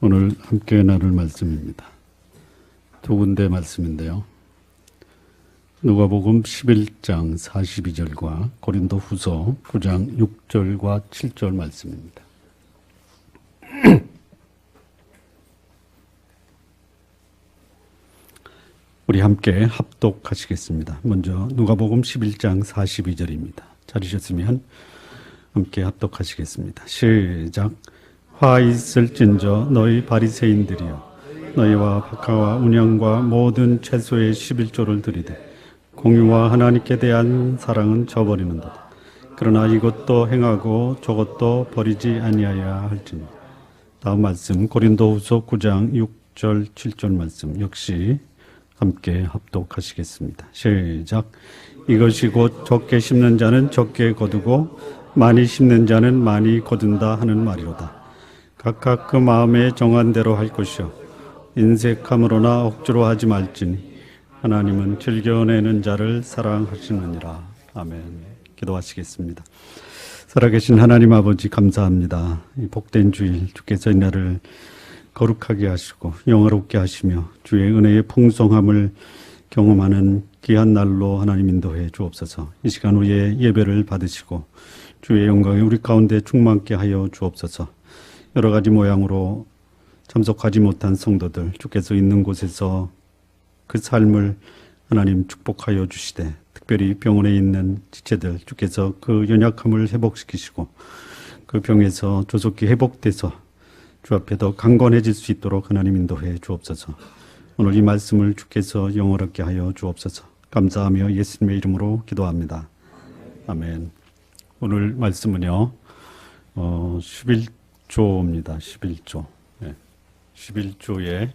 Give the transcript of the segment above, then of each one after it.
오늘 함께 나눌 말씀입니다. 두 군데 말씀인데요. 누가복음 11장 42절과 고린도 후서 9장 6절과 7절 말씀입니다. 우리 함께 합독하시겠습니다. 먼저 누가복음 11장 42절입니다. 찾으셨으면 함께 합독하시겠습니다. 시작. 화 있을진저 너희 바리새인들이여, 너희와 박하와 운양과 모든 채소의 11조를 드리되 공유와 하나님께 대한 사랑은 저버리는도다. 그러나 이것도 행하고 저것도 버리지 아니하여야 할지니. 다음 말씀 고린도후서 9장 6절 7절 말씀 역시 함께 합독하시겠습니다. 시작. 이것이 곧 적게 심는 자는 적게 거두고 많이 심는 자는 많이 거둔다 하는 말이로다. 각각 그 마음에 정한 대로 할 것이요 인색함으로나 억지로 하지 말지니 하나님은 즐겨내는 자를 사랑하시느니라. 아멘. 기도하시겠습니다. 살아계신 하나님 아버지, 감사합니다. 이 복된 주일 주께서 이 날을 거룩하게 하시고 영화롭게 하시며 주의 은혜의 풍성함을 경험하는 귀한 날로 하나님 인도해 주옵소서. 이 시간 후에 예배를 받으시고 주의 영광이 우리 가운데 충만케 하여 주옵소서. 여러 가지 모양으로 참석하지 못한 성도들, 주께서 있는 곳에서 그 삶을 하나님 축복하여 주시되, 특별히 병원에 있는 지체들 주께서 그 연약함을 회복시키시고 그 병에서 조속히 회복돼서 주 앞에 더 강건해질 수 있도록 하나님 인도해 주옵소서. 오늘 이 말씀을 주께서 영원하게 하여 주옵소서. 감사하며 예수님의 이름으로 기도합니다. 아멘. 오늘 말씀은요 11조입니다. 11조. 11조의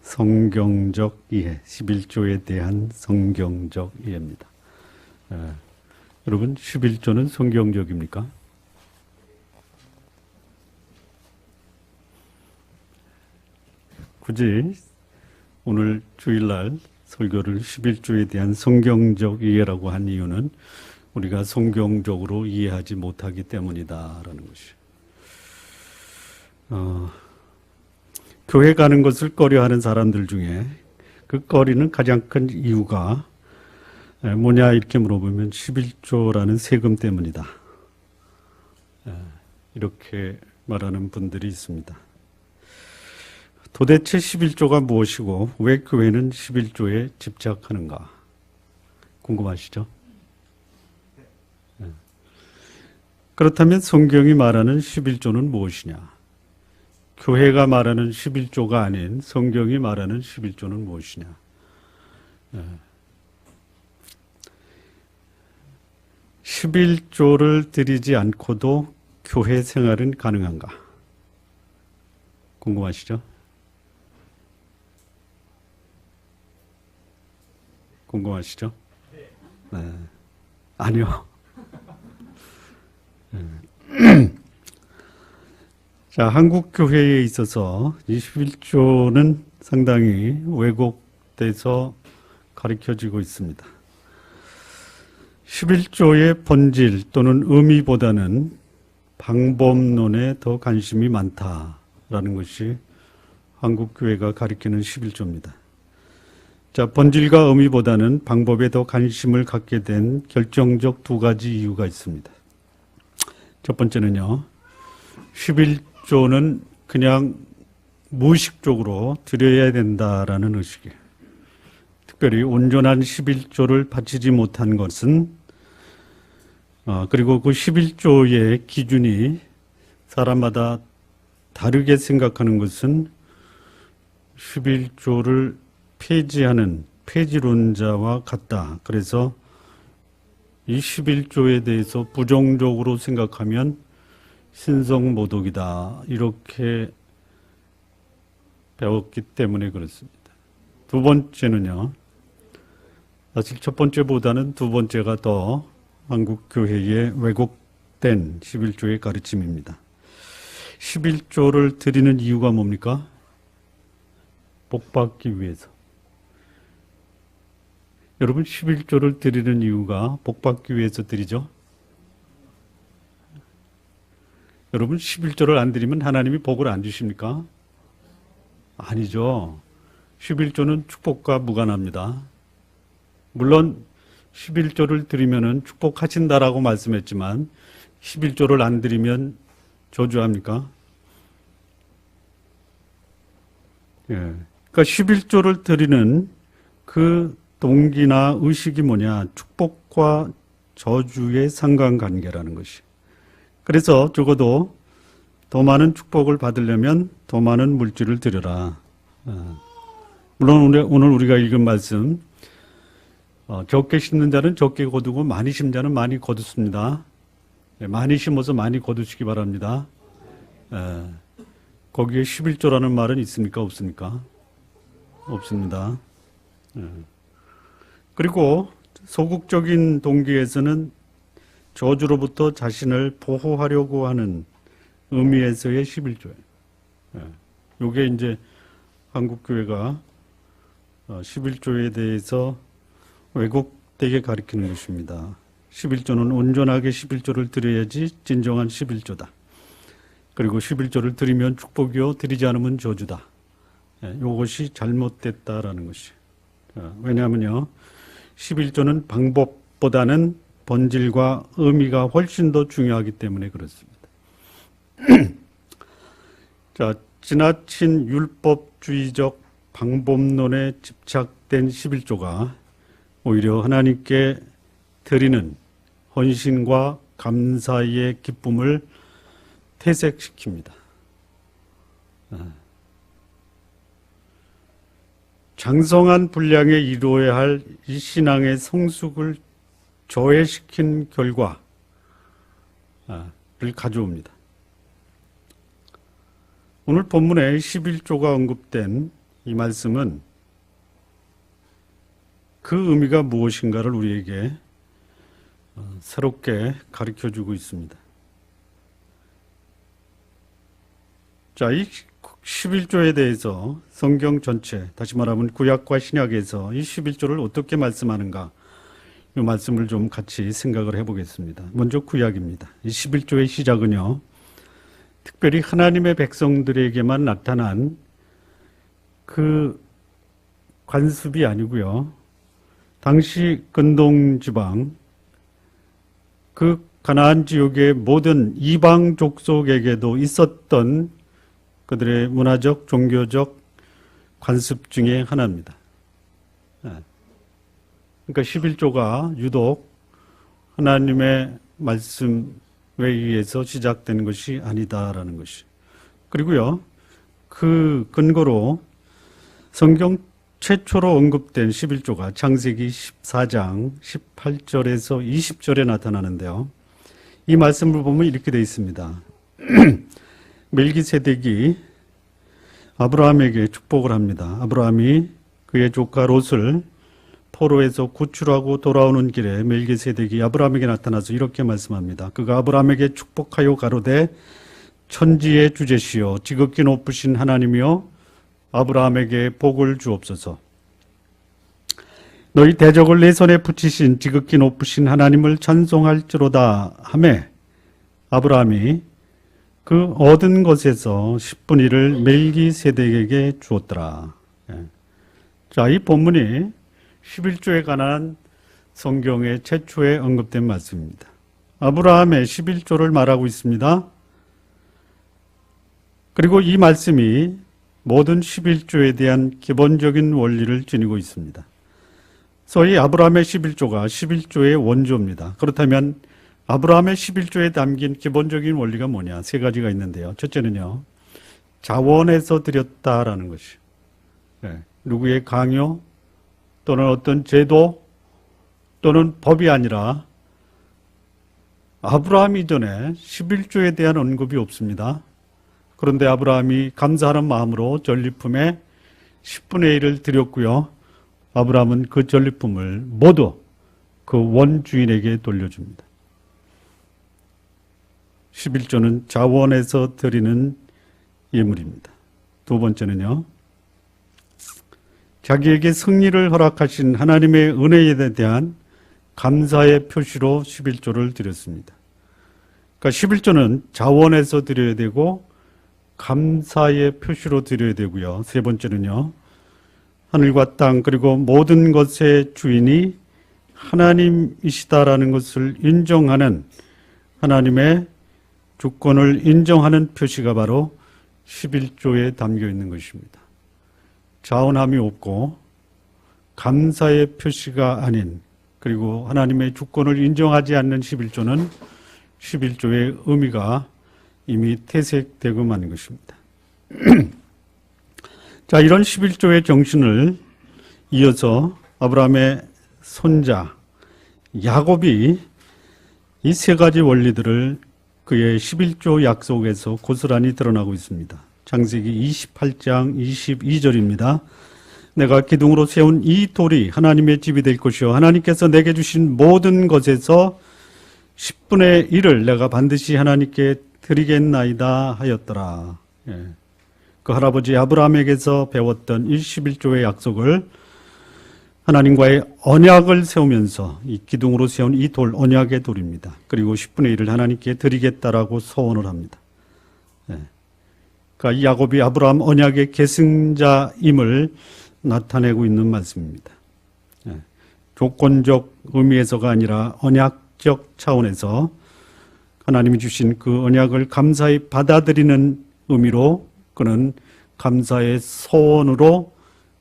성경적 이해, 11조에 대한 성경적 이해입니다. 여러분, 11조는 성경적입니까? 굳이 오늘 주일날 설교를 11조에 대한 성경적 이해라고 한 이유는 우리가 성경적으로 이해하지 못하기 때문이다라는 것이에요. 교회 가는 것을 꺼려하는 사람들 중에 그 꺼리는 가장 큰 이유가 뭐냐 이렇게 물어보면 11조라는 세금 때문이다. 이렇게 말하는 분들이 있습니다. 도대체 11조가 무엇이고 왜 교회는 11조에 집착하는가? 궁금하시죠? 그렇다면 성경이 말하는 11조는 무엇이냐? 교회가 말하는 11조가 아닌 성경이 말하는 11조는 무엇이냐? 11조를 드리지 않고도 교회 생활은 가능한가? 궁금하시죠? 궁금하시죠? 네. 아니요. 자, 한국 교회에 있어서 21조는 상당히 왜곡돼서 가르쳐지고 있습니다. 11조의 본질 또는 의미보다는 방법론에 더 관심이 많다라는 것이 한국 교회가 가리키는 11조입니다. 자, 본질과 의미보다는 방법에 더 관심을 갖게 된 결정적 두 가지 이유가 있습니다. 첫 번째는요, 11조는 그냥 무의식적으로 드려야 된다라는 의식이에요. 특별히 온전한 11조를 바치지 못한 것은 그리고 그 11조의 기준이 사람마다 다르게 생각하는 것은 11조를 폐지하는 폐지론자와 같다. 그래서 이 11조에 대해서 부정적으로 생각하면 신성모독이다. 이렇게 배웠기 때문에 그렇습니다. 두 번째는요. 사실 첫 번째보다는 두 번째가 더 한국 교회의 왜곡된 11조의 가르침입니다. 11조를 드리는 이유가 뭡니까? 복받기 위해서. 여러분, 11조를 드리는 이유가 복받기 위해서 드리죠? 여러분 11조를 안 드리면 하나님이 복을 안 주십니까? 아니죠. 11조는 축복과 무관합니다. 물론 11조를 드리면은 축복하신다라고 말씀했지만 11조를 안 드리면 저주합니까? 예. 그러니까 11조를 드리는 그 동기나 의식이 뭐냐? 축복과 저주의 상관관계라는 것이. 그래서 적어도 더 많은 축복을 받으려면 더 많은 물질을 드려라. 물론 오늘 우리가 읽은 말씀, 적게 심는 자는 적게 거두고 많이 심는 자는 많이 거두습니다. 많이 심어서 많이 거두시기 바랍니다. 거기에 11조라는 말은 있습니까? 없습니까? 없습니다. 그리고 소극적인 동기에서는 저주로부터 자신을 보호하려고 하는 의미에서의 11조예요. 이게 이제 한국교회가 11조에 대해서 왜곡되게 가리키는 것입니다. 11조는 온전하게 11조를 드려야지 진정한 11조다. 그리고 11조를 드리면 축복이요, 드리지 않으면 저주다. 이것이 잘못됐다라는 것이. 왜냐하면요, 11조는 방법보다는 본질과 의미가 훨씬 더 중요하기 때문에 그렇습니다. 자, 지나친 율법주의적 방법론에 집착된 11조가 오히려 하나님께 드리는 헌신과 감사의 기쁨을 퇴색시킵니다. 장성한 분량에 이루어야 할 이 신앙의 성숙을 저해시킨 결과를 가져옵니다. 오늘 본문에 11조가 언급된 이 말씀은 그 의미가 무엇인가를 우리에게 새롭게 가르쳐주고 있습니다. 자, 이 11조에 대해서 성경 전체, 다시 말하면 구약과 신약에서 이 11조를 어떻게 말씀하는가, 이 말씀을 좀 같이 생각을 해보겠습니다. 먼저 구약입니다. 이 11조의 시작은요, 특별히 하나님의 백성들에게만 나타난 그 관습이 아니고요, 당시 근동 지방, 그 가나안 지역의 모든 이방 족속에게도 있었던 그들의 문화적, 종교적 관습 중에 하나입니다. 그러니까 11조가 유독 하나님의 말씀에 의해서 시작된 것이 아니다라는 것이. 그리고요, 그 근거로 성경 최초로 언급된 11조가 창세기 14장 18절에서 20절에 나타나는데요. 이 말씀을 보면 이렇게 되어 있습니다. 멜기세덱이 아브라함에게 축복을 합니다. 아브라함이 그의 조카 롯을 포로에서 구출하고 돌아오는 길에 멜기세덱이 아브라함에게 나타나서 이렇게 말씀합니다. 그가 아브라함에게 축복하여 가로되 천지의 주제시여 지극히 높으신 하나님이여 아브라함에게 복을 주옵소서. 너희 대적을 내 손에 붙이신 지극히 높으신 하나님을 찬송할지로다 하매 아브라함이 그 얻은 것에서 10분의 1을 멜기세덱에게 주었더라. 자, 이 본문이 11조에 관한 성경의 최초에 언급된 말씀입니다. 아브라함의 11조를 말하고 있습니다. 그리고 이 말씀이 모든 11조에 대한 기본적인 원리를 지니고 있습니다. 소위 아브라함의 11조가 11조의 원조입니다. 그렇다면 아브라함의 11조에 담긴 기본적인 원리가 뭐냐? 세 가지가 있는데요. 첫째는요, 자원에서 드렸다라는 것이. 누구의 강요 또는 어떤 제도 또는 법이 아니라 아브라함 이전에 11조에 대한 언급이 없습니다. 그런데 아브라함이 감사하는 마음으로 전리품의 10분의 1을 드렸고요. 아브라함은 그 전리품을 모두 그 원주인에게 돌려줍니다. 11조는 자원에서 드리는 예물입니다. 두 번째는요, 자기에게 승리를 허락하신 하나님의 은혜에 대한 감사의 표시로 11조를 드렸습니다. 그러니까 11조는 자원해서 드려야 되고 감사의 표시로 드려야 되고요. 세 번째는요. 하늘과 땅 그리고 모든 것의 주인이 하나님이시다라는 것을 인정하는 하나님의 주권을 인정하는 표시가 바로 11조에 담겨 있는 것입니다. 자원함이 없고 감사의 표시가 아닌 그리고 하나님의 주권을 인정하지 않는 11조는 11조의 의미가 이미 퇴색되고 마는 것입니다. 자, 이런 11조의 정신을 이어서 아브라함의 손자 야곱이 이 세 가지 원리들을 그의 11조 약속에서 고스란히 드러나고 있습니다. 창세기 28장 22절입니다. 내가 기둥으로 세운 이 돌이 하나님의 집이 될 것이요 하나님께서 내게 주신 모든 것에서 10분의 1을 내가 반드시 하나님께 드리겠나이다 하였더라. 예. 그 할아버지 아브라함에게서 배웠던 11조의 약속을 하나님과의 언약을 세우면서 이 기둥으로 세운 이 돌, 언약의 돌입니다. 그리고 10분의 1을 하나님께 드리겠다라고 소원을 합니다. 예. 그러니까 이 야곱이 아브라함 언약의 계승자임을 나타내고 있는 말씀입니다. 예. 조건적 의미에서가 아니라 언약적 차원에서 하나님이 주신 그 언약을 감사히 받아들이는 의미로 그는 감사의 소원으로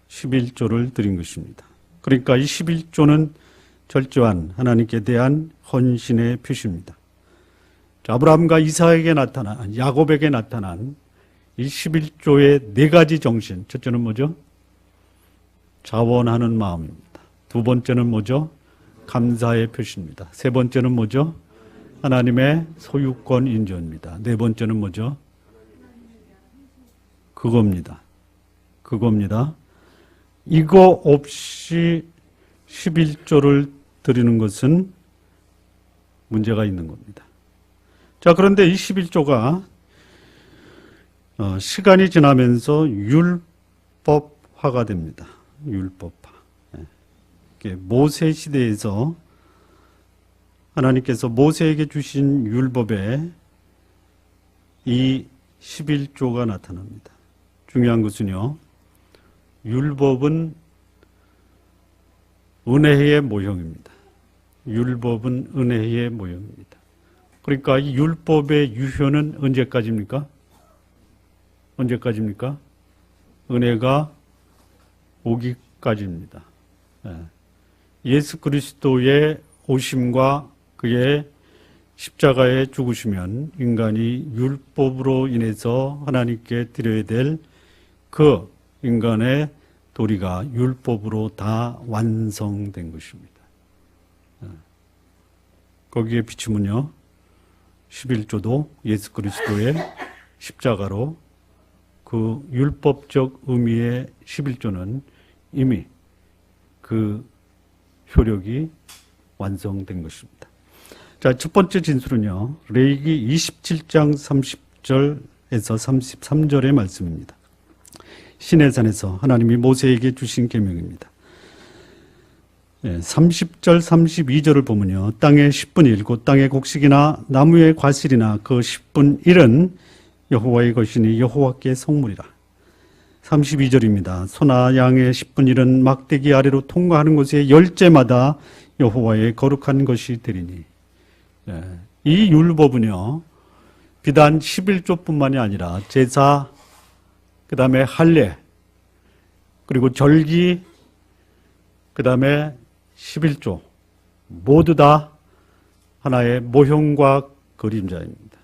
11조를 드린 것입니다. 그러니까 이 11조는 철저한 하나님께 대한 헌신의 표시입니다. 아브라함과 이삭에게 나타난, 야곱에게 나타난 이 11조의 네 가지 정신. 첫째는 뭐죠? 자원하는 마음입니다. 두 번째는 뭐죠? 감사의 표시입니다. 세 번째는 뭐죠? 하나님의 소유권 인정입니다. 네 번째는 뭐죠? 그겁니다. 이거 없이 11조를 드리는 것은 문제가 있는 겁니다. 자, 그런데 이 11조가 시간이 지나면서 율법화가 됩니다. 율법화. 모세 시대에서 하나님께서 모세에게 주신 율법에 이 11조가 나타납니다. 중요한 것은요, 율법은 은혜의 모형입니다. 율법은 은혜의 모형입니다. 그러니까 이 율법의 유효는 언제까지입니까? 은혜가 오기까지입니다. 예수 그리스도의 오심과 그의 십자가에 죽으시면 인간이 율법으로 인해서 하나님께 드려야 될 그 인간의 도리가 율법으로 다 완성된 것입니다. 거기에 비추면요, 11조도 예수 그리스도의 십자가로 그 율법적 의미의 11조는 이미 그 효력이 완성된 것입니다. 자, 첫 번째 진술은요, 레위기 27장 30절에서 33절의 말씀입니다. 시내산에서 하나님이 모세에게 주신 계명입니다. 30절, 32절을 보면요, 땅의 10분 1, 곧 땅의 곡식이나 나무의 과실이나 그 10분 1은 여호와의 것이니 여호와께 성물이라. 32절입니다. 소나 양의 10분 1은 막대기 아래로 통과하는 곳에 열째마다 여호와의 거룩한 것이 되리니. 이 율법은요, 비단 11조뿐만이 아니라 제사, 그 다음에 할례, 그리고 절기, 그 다음에 11조 모두 다 하나의 모형과 그림자입니다.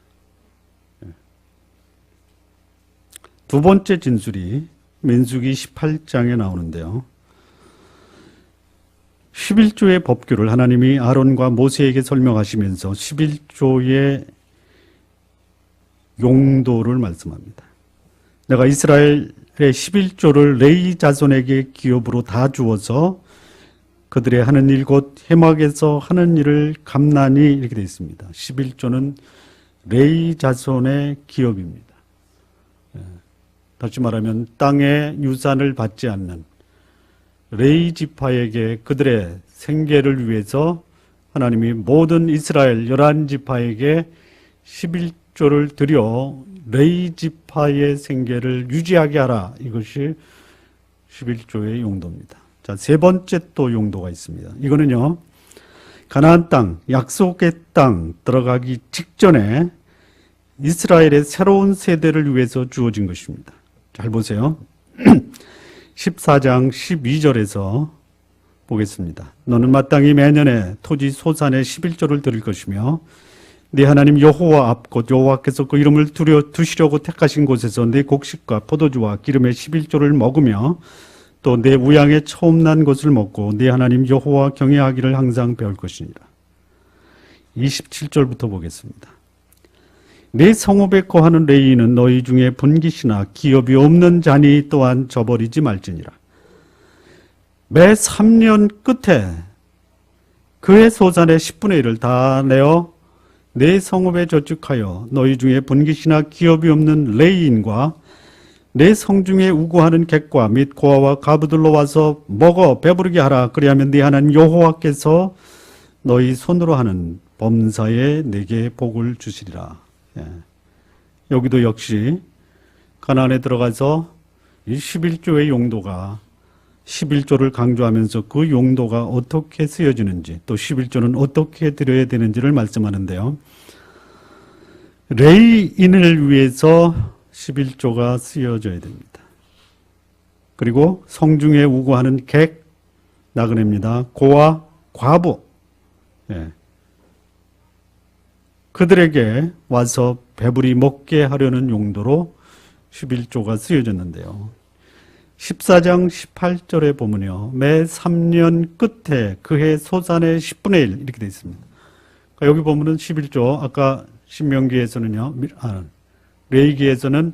두 번째 진술이 민수기 18장에 나오는데요. 11조의 법규를 하나님이 아론과 모세에게 설명하시면서 11조의 용도를 말씀합니다. 내가 이스라엘의 11조를 레위 자손에게 기업으로 다 주어서 그들의 하는 일 곧 해막에서 하는 일을 감나니, 이렇게 되어 있습니다. 11조는 레위 자손의 기업입니다. 다시 말하면 땅의 유산을 받지 않는 레위 지파에게 그들의 생계를 위해서 하나님이 모든 이스라엘 11지파에게 11조를 드려 레위 지파의 생계를 유지하게 하라. 이것이 11조의 용도입니다. 자, 세 번째 또 용도가 있습니다. 이거는요, 가나안 땅, 약속의 땅 들어가기 직전에 이스라엘의 새로운 세대를 위해서 주어진 것입니다. 잘 보세요. 14장 12절에서 보겠습니다. 너는 마땅히 매년에 토지 소산의 11조를 드릴 것이며 네 하나님 여호와 앞 곧 여호와께서 그 이름을 두시려고 택하신 곳에서 네 곡식과 포도주와 기름의 11조를 먹으며 또 내 우양에 처음 난 것을 먹고 네 하나님 여호와 경외하기를 항상 배울 것이니라. 27절부터 보겠습니다. 네 성읍에 거하는 레위인은 너희 중에 분깃이나 기업이 없는 자니 또한 저버리지 말지니라. 매 3년 끝에 그의 소산의 10분의 1을 다 내어 네 성읍에 저축하여 너희 중에 분깃이나 기업이 없는 레위인과 내 성중에 우고하는 객과 및 고아와 가부들로 와서 먹어 배부르게 하라. 그리하면 네 하나님 여호와께서 너희 손으로 하는 범사에 내게 복을 주시리라. 예. 여기도 역시 가나안에 들어가서 이 11조의 용도가 11조를 강조하면서 그 용도가 어떻게 쓰여지는지 또 11조는 어떻게 드려야 되는지를 말씀하는데요. 레위인을 위해서 11조가 쓰여져야 됩니다. 그리고 성중에 우고하는 객, 나그네입니다. 고아, 과부, 예. 그들에게 와서 배불리 먹게 하려는 용도로 11조가 쓰여졌는데요. 14장 18절에 보면요. 매 3년 끝에 그해 소산의 10분의 1 이렇게 되어 있습니다. 그러니까 여기 보면은 11조, 아까 신명기에서는요. 레위기에서는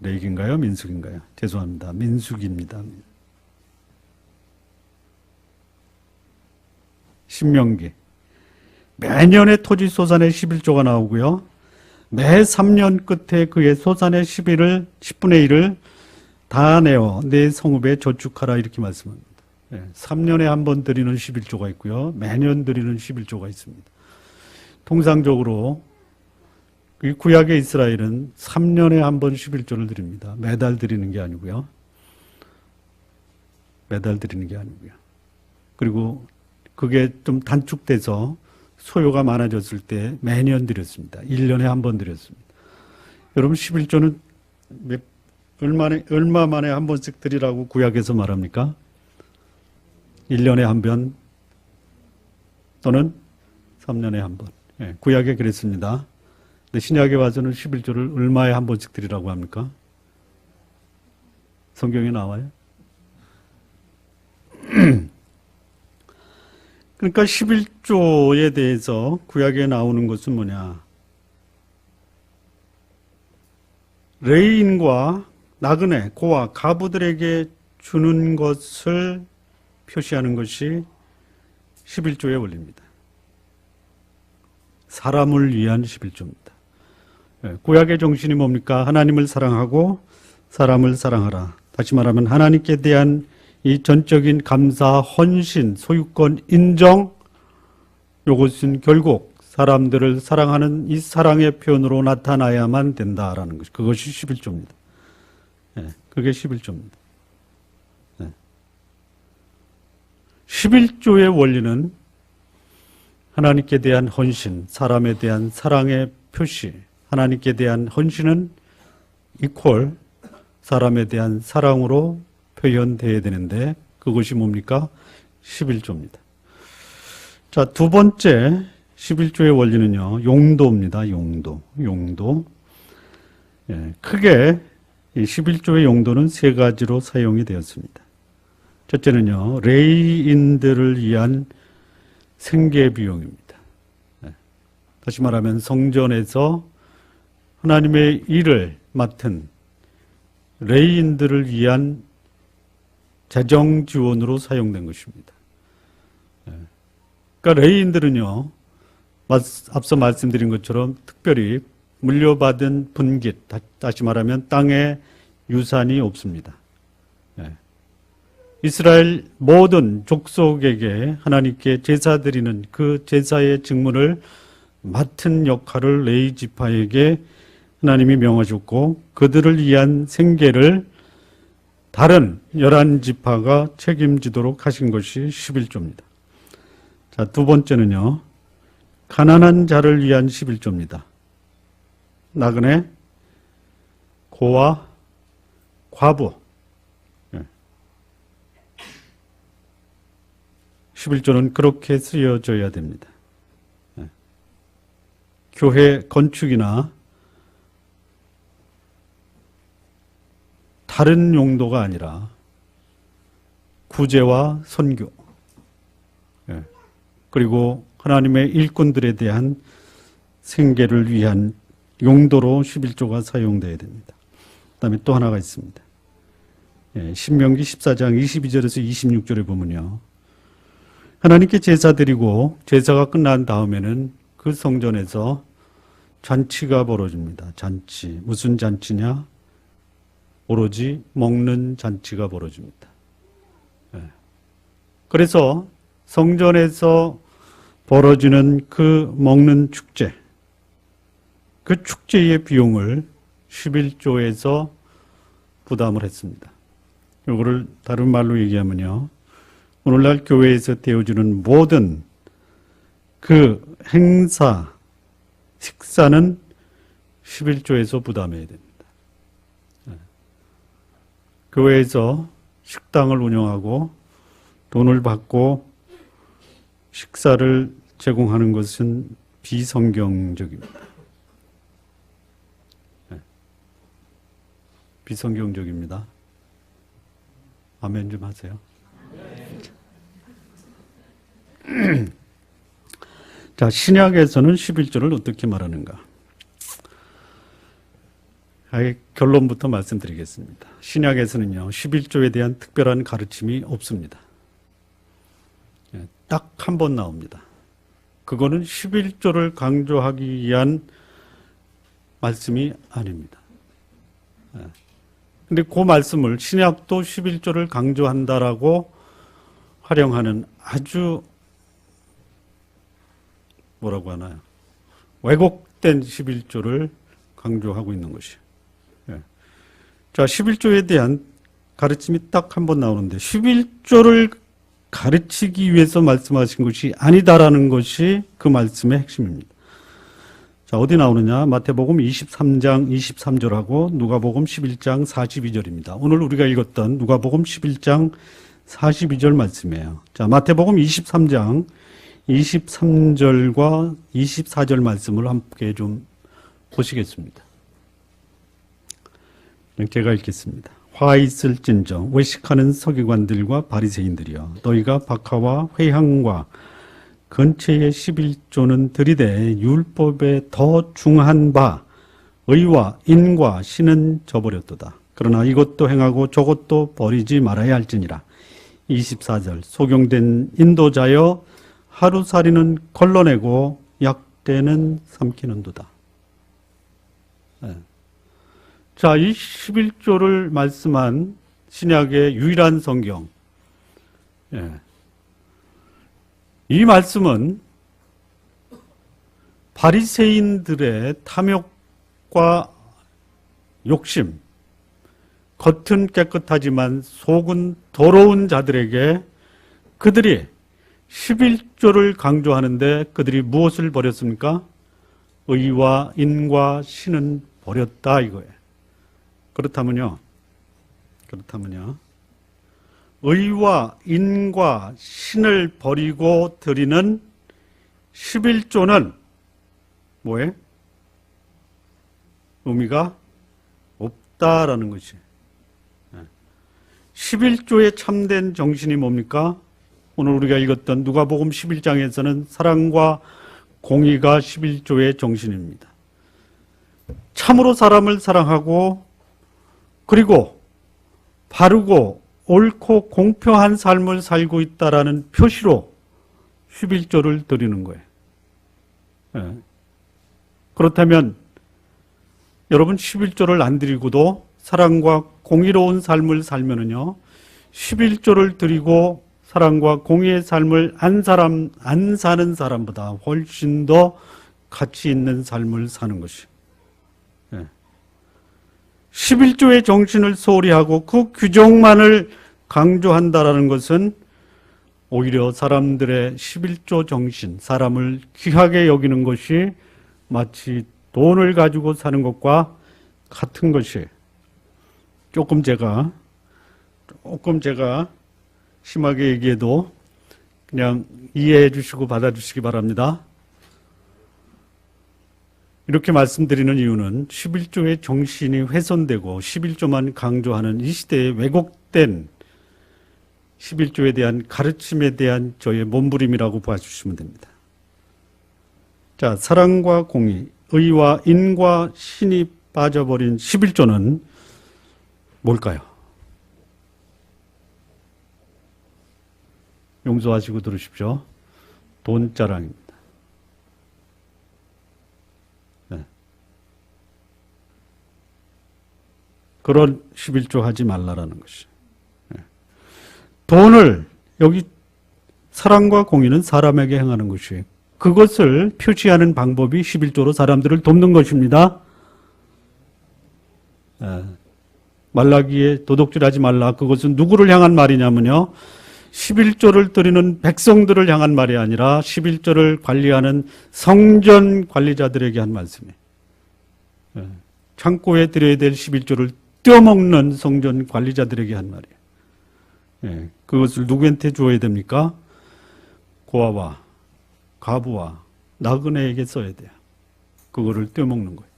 레위기인가요? 민수기인가요? 죄송합니다. 민수기입니다. 신명기. 매년의 토지 소산의 11조가 나오고요. 매 3년 끝에 그의 소산의 10분의 1을 다 내어 내 성읍에 저축하라 이렇게 말씀합니다. 3년에 한 번 드리는 11조가 있고요. 매년 드리는 11조가 있습니다. 통상적으로 이 구약의 이스라엘은 3년에 한 번 11조를 드립니다. 매달 드리는 게 아니고요. 매달 드리는 게 아니고요. 그리고 그게 좀 단축돼서 소요가 많아졌을 때 매년 드렸습니다. 1년에 한 번 드렸습니다. 여러분 11조는 얼마 만에 한 번씩 드리라고 구약에서 말합니까? 1년에 한 번 또는 3년에 한 번. 예, 구약에 그랬습니다. 근데 신약에 와서는 11조를 얼마에 한 번씩 드리라고 합니까? 성경에 나와요? 그러니까 11조에 대해서 구약에 나오는 것은 뭐냐? 레위인과 나그네, 고아, 가부들에게 주는 것을 표시하는 것이 11조의 원리입니다. 사람을 위한 11조입니다. 구약의 정신이 뭡니까? 하나님을 사랑하고 사람을 사랑하라. 다시 말하면 하나님께 대한 이 전적인 감사, 헌신, 소유권, 인정, 이것은 결국 사람들을 사랑하는 이 사랑의 표현으로 나타나야만 된다라는 것. 그것이 11조입니다. 그게 11조입니다. 11조의 원리는 하나님께 대한 헌신, 사람에 대한 사랑의 표시, 하나님께 대한 헌신은 이퀄 사람에 대한 사랑으로 표현되어야 되는데 그것이 뭡니까? 11조입니다. 자, 두 번째 11조의 원리는요. 용도입니다. 용도. 크게 이 11조의 용도는 세 가지로 사용이 되었습니다. 첫째는요. 레위인들을 위한 생계 비용입니다. 다시 말하면 성전에서 하나님의 일을 맡은 레위인들을 위한 재정 지원으로 사용된 것입니다. 그러니까 레위인들은요, 앞서 말씀드린 것처럼 특별히 물려받은 분깃, 다시 말하면 땅의 유산이 없습니다. 이스라엘 모든 족속에게 하나님께 제사 드리는 그 제사의 직분을 맡은 역할을 레위 지파에게 하나님이 명하셨고 그들을 위한 생계를 다른 11지파가 책임지도록 하신 것이 11조입니다. 자, 두 번째는요. 가난한 자를 위한 11조입니다. 나그네, 고아, 과부. 11조는 그렇게 쓰여져야 됩니다. 교회 건축이나 다른 용도가 아니라 구제와 선교, 그리고 하나님의 일꾼들에 대한 생계를 위한 용도로 11조가 사용되어야 됩니다. 그 다음에 또 하나가 있습니다. 신명기 14장 22절에서 26절에 보면요. 하나님께 제사 드리고 제사가 끝난 다음에는 그 성전에서 잔치가 벌어집니다. 잔치. 무슨 잔치냐? 오로지 먹는 잔치가 벌어집니다. 그래서 성전에서 벌어지는 그 먹는 축제, 그 축제의 비용을 11조에서 부담을 했습니다. 이거를 다른 말로 얘기하면요. 오늘날 교회에서 되어주는 모든 그 행사, 식사는 11조에서 부담해야 됩니다. 교회에서 식당을 운영하고 돈을 받고 식사를 제공하는 것은 비성경적입니다. 비성경적입니다. 아멘 좀 하세요. 자, 신약에서는 11조를 어떻게 말하는가? 결론부터 말씀드리겠습니다. 신약에서는요, 11조에 대한 특별한 가르침이 없습니다. 딱 한 번 나옵니다. 그거는 11조를 강조하기 위한 말씀이 아닙니다. 근데 그 말씀을 신약도 11조를 강조한다라고 활용하는 아주 뭐라고 하나요? 왜곡된 11조를 강조하고 있는 것이에요. 자, 11조에 대한 가르침이 딱 한 번 나오는데 11조를 가르치기 위해서 말씀하신 것이 아니다라는 것이 그 말씀의 핵심입니다. 자, 어디 나오느냐? 마태복음 23장 23절하고 누가복음 11장 42절입니다. 오늘 우리가 읽었던 누가복음 11장 42절 말씀이에요. 자, 마태복음 23장 23절과 24절 말씀을 함께 좀 보시겠습니다. 제가 읽겠습니다. 화 있을진저 외식하는 서기관들과 바리새인들이여 너희가 박하와 회향과 근처의 11조는 들이대 율법에 더 중한 바 의와 인과 신은 저버렸도다. 그러나 이것도 행하고 저것도 버리지 말아야 할지니라. 24절 소경된 인도자여 하루살이는 걸러내고 약대는 삼키는도다. 자, 이 11조를 말씀한 신약의 유일한 성경. 이 말씀은 바리새인들의 탐욕과 욕심, 겉은 깨끗하지만 속은 더러운 자들에게 그들이 11조를 강조하는데 그들이 무엇을 버렸습니까? 의와 인과 신은 버렸다 이거예요. 그렇다면요. 의와 인과 신을 버리고 드리는 11조는 뭐예요? 의미가 없다라는 것이. 11조의 참된 정신이 뭡니까? 오늘 우리가 읽었던 누가복음 11장에서는 사랑과 공의가 11조의 정신입니다. 참으로 사람을 사랑하고 그리고 바르고 옳고 공평한 삶을 살고 있다라는 표시로 11조를 드리는 거예요. 그렇다면 여러분 11조를 안 드리고도 사랑과 공의로운 삶을 살면은요 11조를 드리고 사랑과 공의의 삶을 안 사는 사람보다 훨씬 더 가치 있는 삶을 사는 것이. 11조의 정신을 소홀히 하고 그 규정만을 강조한다라는 것은 오히려 사람들의 11조 정신, 사람을 귀하게 여기는 것이 마치 돈을 가지고 사는 것과 같은 것이에요. 조금 제가 심하게 얘기해도 그냥 이해해 주시고 받아주시기 바랍니다. 이렇게 말씀드리는 이유는 11조의 정신이 훼손되고 11조만 강조하는 이 시대에 왜곡된 11조에 대한 가르침에 대한 저의 몸부림이라고 봐주시면 됩니다. 자, 사랑과 공의, 의와 인과 신이 빠져버린 11조는 뭘까요? 용서하시고 들으십시오. 돈자랑입니다. 네. 그런 11조 하지 말라라는 것이. 네. 돈을, 여기 사랑과 공의는 사람에게 행하는 것이에요. 그것을 표시하는 방법이 11조로 사람들을 돕는 것입니다. 네. 말라기에 도둑질하지 말라. 그것은 누구를 향한 말이냐면요. 11조를 드리는 백성들을 향한 말이 아니라 11조를 관리하는 성전 관리자들에게 한 말씀이에요. 창고에 드려야 될 11조를 떼어먹는 성전 관리자들에게 한 말이에요. 그것을 누구한테 주어야 됩니까? 고아와 가부와 나그네에게 써야 돼요. 그거를 떼어먹는 거예요.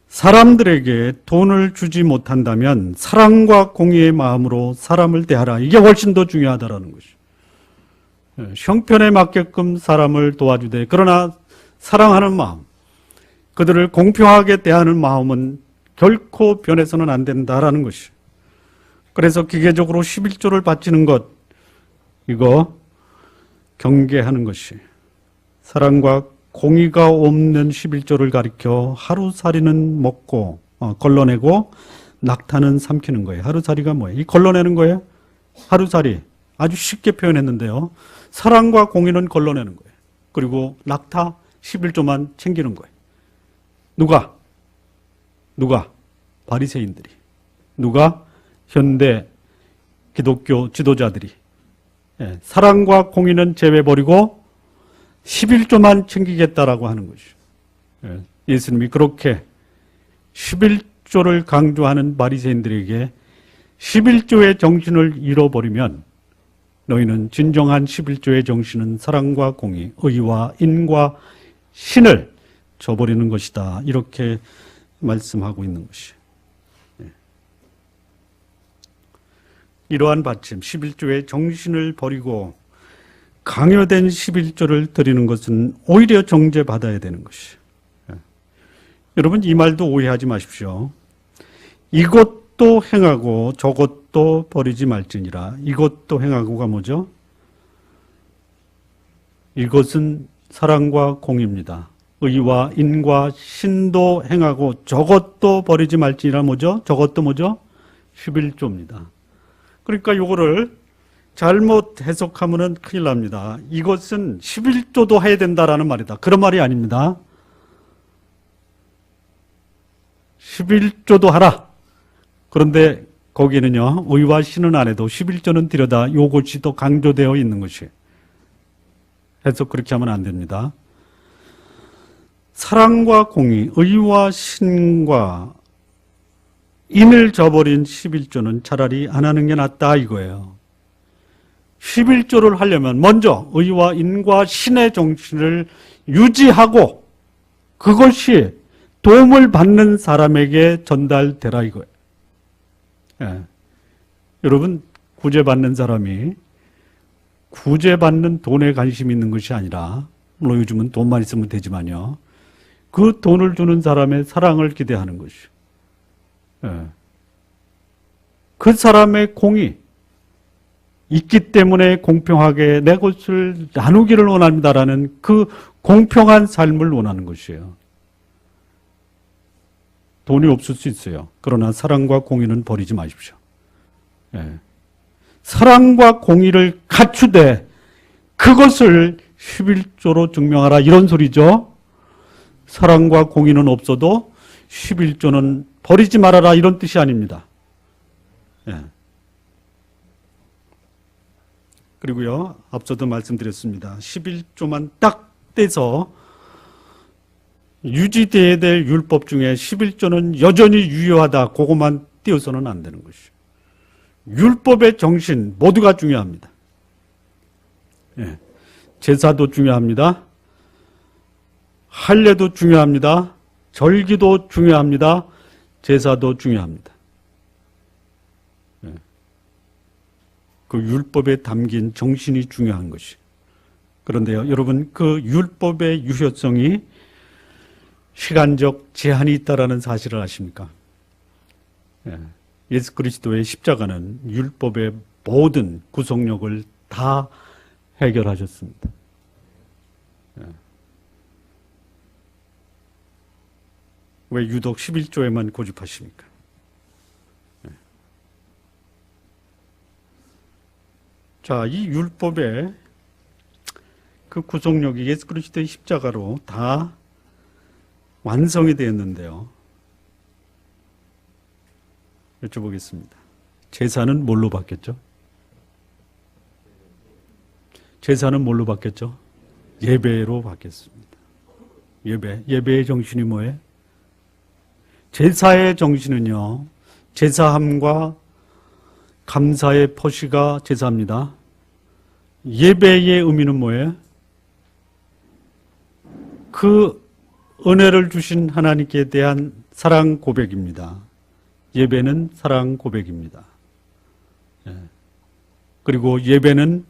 사람들에게 돈을 주지 못한다면 사랑과 공의의 마음으로 사람을 대하라. 이게 훨씬 더 중요하다라는 것이죠. 형편에 맞게끔 사람을 도와주되, 그러나 사랑하는 마음, 그들을 공평하게 대하는 마음은 결코 변해서는 안 된다라는 것이죠. 그래서 기계적으로 11조를 바치는 것, 이거 경계하는 것이 사랑과 공의가 없는 11조를 가리켜 하루살이는 먹고 걸러내고 낙타는 삼키는 거예요. 하루살이가 뭐예요? 이 걸러내는 거예요. 하루살이 아주 쉽게 표현했는데요. 사랑과 공의는 걸러내는 거예요. 그리고 낙타 11조만 챙기는 거예요. 누가? 바리새인들이. 누가? 현대 기독교 지도자들이. 사랑과 공의는 제외버리고 11조만 챙기겠다라고 하는 것이죠. 예수님이 그렇게 11조를 강조하는 바리새인들에게 11조의 정신을 잃어버리면 너희는 진정한 11조의 정신은 사랑과 공의, 의와 인과 신을 저버리는 것이다. 이렇게 말씀하고 있는 것이에요. 이러한 받침, 11조의 정신을 버리고 강요된 11조를 드리는 것은 오히려 정죄받아야 되는 것이에요. 여러분, 이 말도 오해하지 마십시오. 이것도 행하고 저것도 버리지 말지니라. 이것도 행하고가 뭐죠? 이것은 사랑과 공의입니다. 의와 인과 신도 행하고 저것도 버리지 말지니라. 뭐죠? 저것도 뭐죠? 11조입니다. 그러니까 이거를 잘못 해석하면 큰일 납니다. 이것은 11조도 해야 된다라는 말이다. 그런 말이 아닙니다. 11조도 하라. 그런데 거기는요, 의와 신은 안 해도 11조는 드려다. 요것이 더 강조되어 있는 것이에요. 해석 그렇게 하면 안 됩니다. 사랑과 공의, 의와 신과 인을 저버린 11조는 차라리 안 하는 게 낫다 이거예요. 11조를 하려면 먼저 의와 인과 신의 정신을 유지하고 그것이 도움을 받는 사람에게 전달되라 이거예요. 여러분, 구제받는 사람이 구제받는 돈에 관심이 있는 것이 아니라, 물론 요즘은 돈만 있으면 되지만요, 그 돈을 주는 사람의 사랑을 기대하는 것이요. 그 사람의 공이 있기 때문에 공평하게 내 것을 나누기를 원합니다라는 그 공평한 삶을 원하는 것이에요. 돈이 없을 수 있어요. 그러나 사랑과 공의는 버리지 마십시오. 사랑과 공의를 갖추되 그것을 11조로 증명하라 이런 소리죠. 사랑과 공의는 없어도 11조는 버리지 말아라 이런 뜻이 아닙니다. 예. 그리고요, 앞서도 말씀드렸습니다. 11조만 딱 떼서 유지돼야 될 율법 중에 11조는 여전히 유효하다. 그것만 띄어서는 안 되는 것이죠. 율법의 정신 모두가 중요합니다. 예. 제사도 중요합니다. 할례도 중요합니다. 절기도 중요합니다. 제사도 중요합니다. 예. 그 율법에 담긴 정신이 중요한 것이. 그런데요, 여러분, 그 율법의 유효성이 시간적 제한이 있다라는 사실을 아십니까? 예. 예수 그리스도의 십자가는 율법의 모든 구속력을 다 해결하셨습니다. 예. 왜 유독 11조에만 고집하십니까? 예. 자, 이 율법의 그 구속력이 예수 그리스도의 십자가로 다 완성이 되었는데요. 여쭤보겠습니다. 제사는 뭘로 바뀌었죠? 제사는 뭘로 바뀌었죠? 예배로 바뀌었습니다. 예배의 정신이 뭐예요? 제사의 정신은요, 제사함과 감사의 표시가 제사입니다. 예배의 의미는 뭐예요? 그 은혜를 주신 하나님께 대한 사랑 고백입니다. 예배는 사랑 고백입니다. 그리고 예배는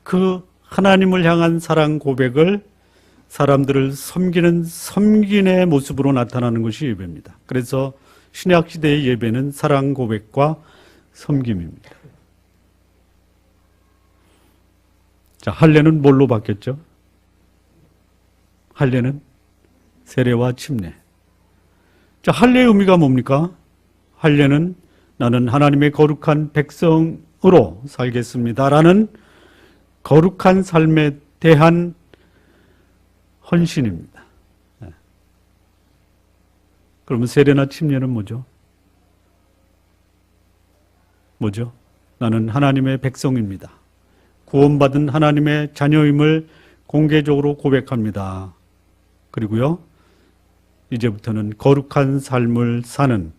그 하나님을 향한 사랑 고백을 사람들을 섬기는 섬긴의 모습으로 나타나는 것이 예배입니다. 그래서 신약 시대의 예배는 사랑 고백과 섬김입니다. 자, 할례는 뭘로 바뀌었죠? 할례는 세례와 침례. 자, 할례의 의미가 뭡니까? 할례는 나는 하나님의 거룩한 백성으로 살겠습니다라는 거룩한 삶에 대한 헌신입니다. 그러면 세례나 침례는 뭐죠? 뭐죠? 나는 하나님의 백성입니다. 구원받은 하나님의 자녀임을 공개적으로 고백합니다. 그리고요, 이제부터는 거룩한 삶을 사는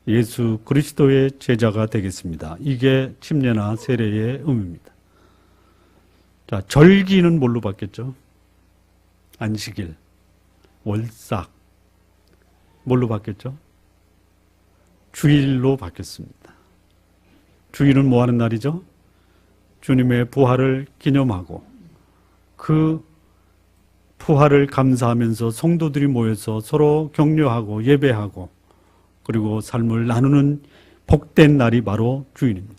예수 그리스도의 제자가 되겠습니다. 이게 침례나 세례의 의미입니다. 자, 절기는 뭘로 바뀌었죠? 안식일, 월삭. 뭘로 바뀌었죠? 주일로 바뀌었습니다. 주일은 뭐 하는 날이죠? 주님의 부활을 기념하고 그 부활을 감사하면서 성도들이 모여서 서로 격려하고 예배하고 그리고 삶을 나누는 복된 날이 바로 주일입니다.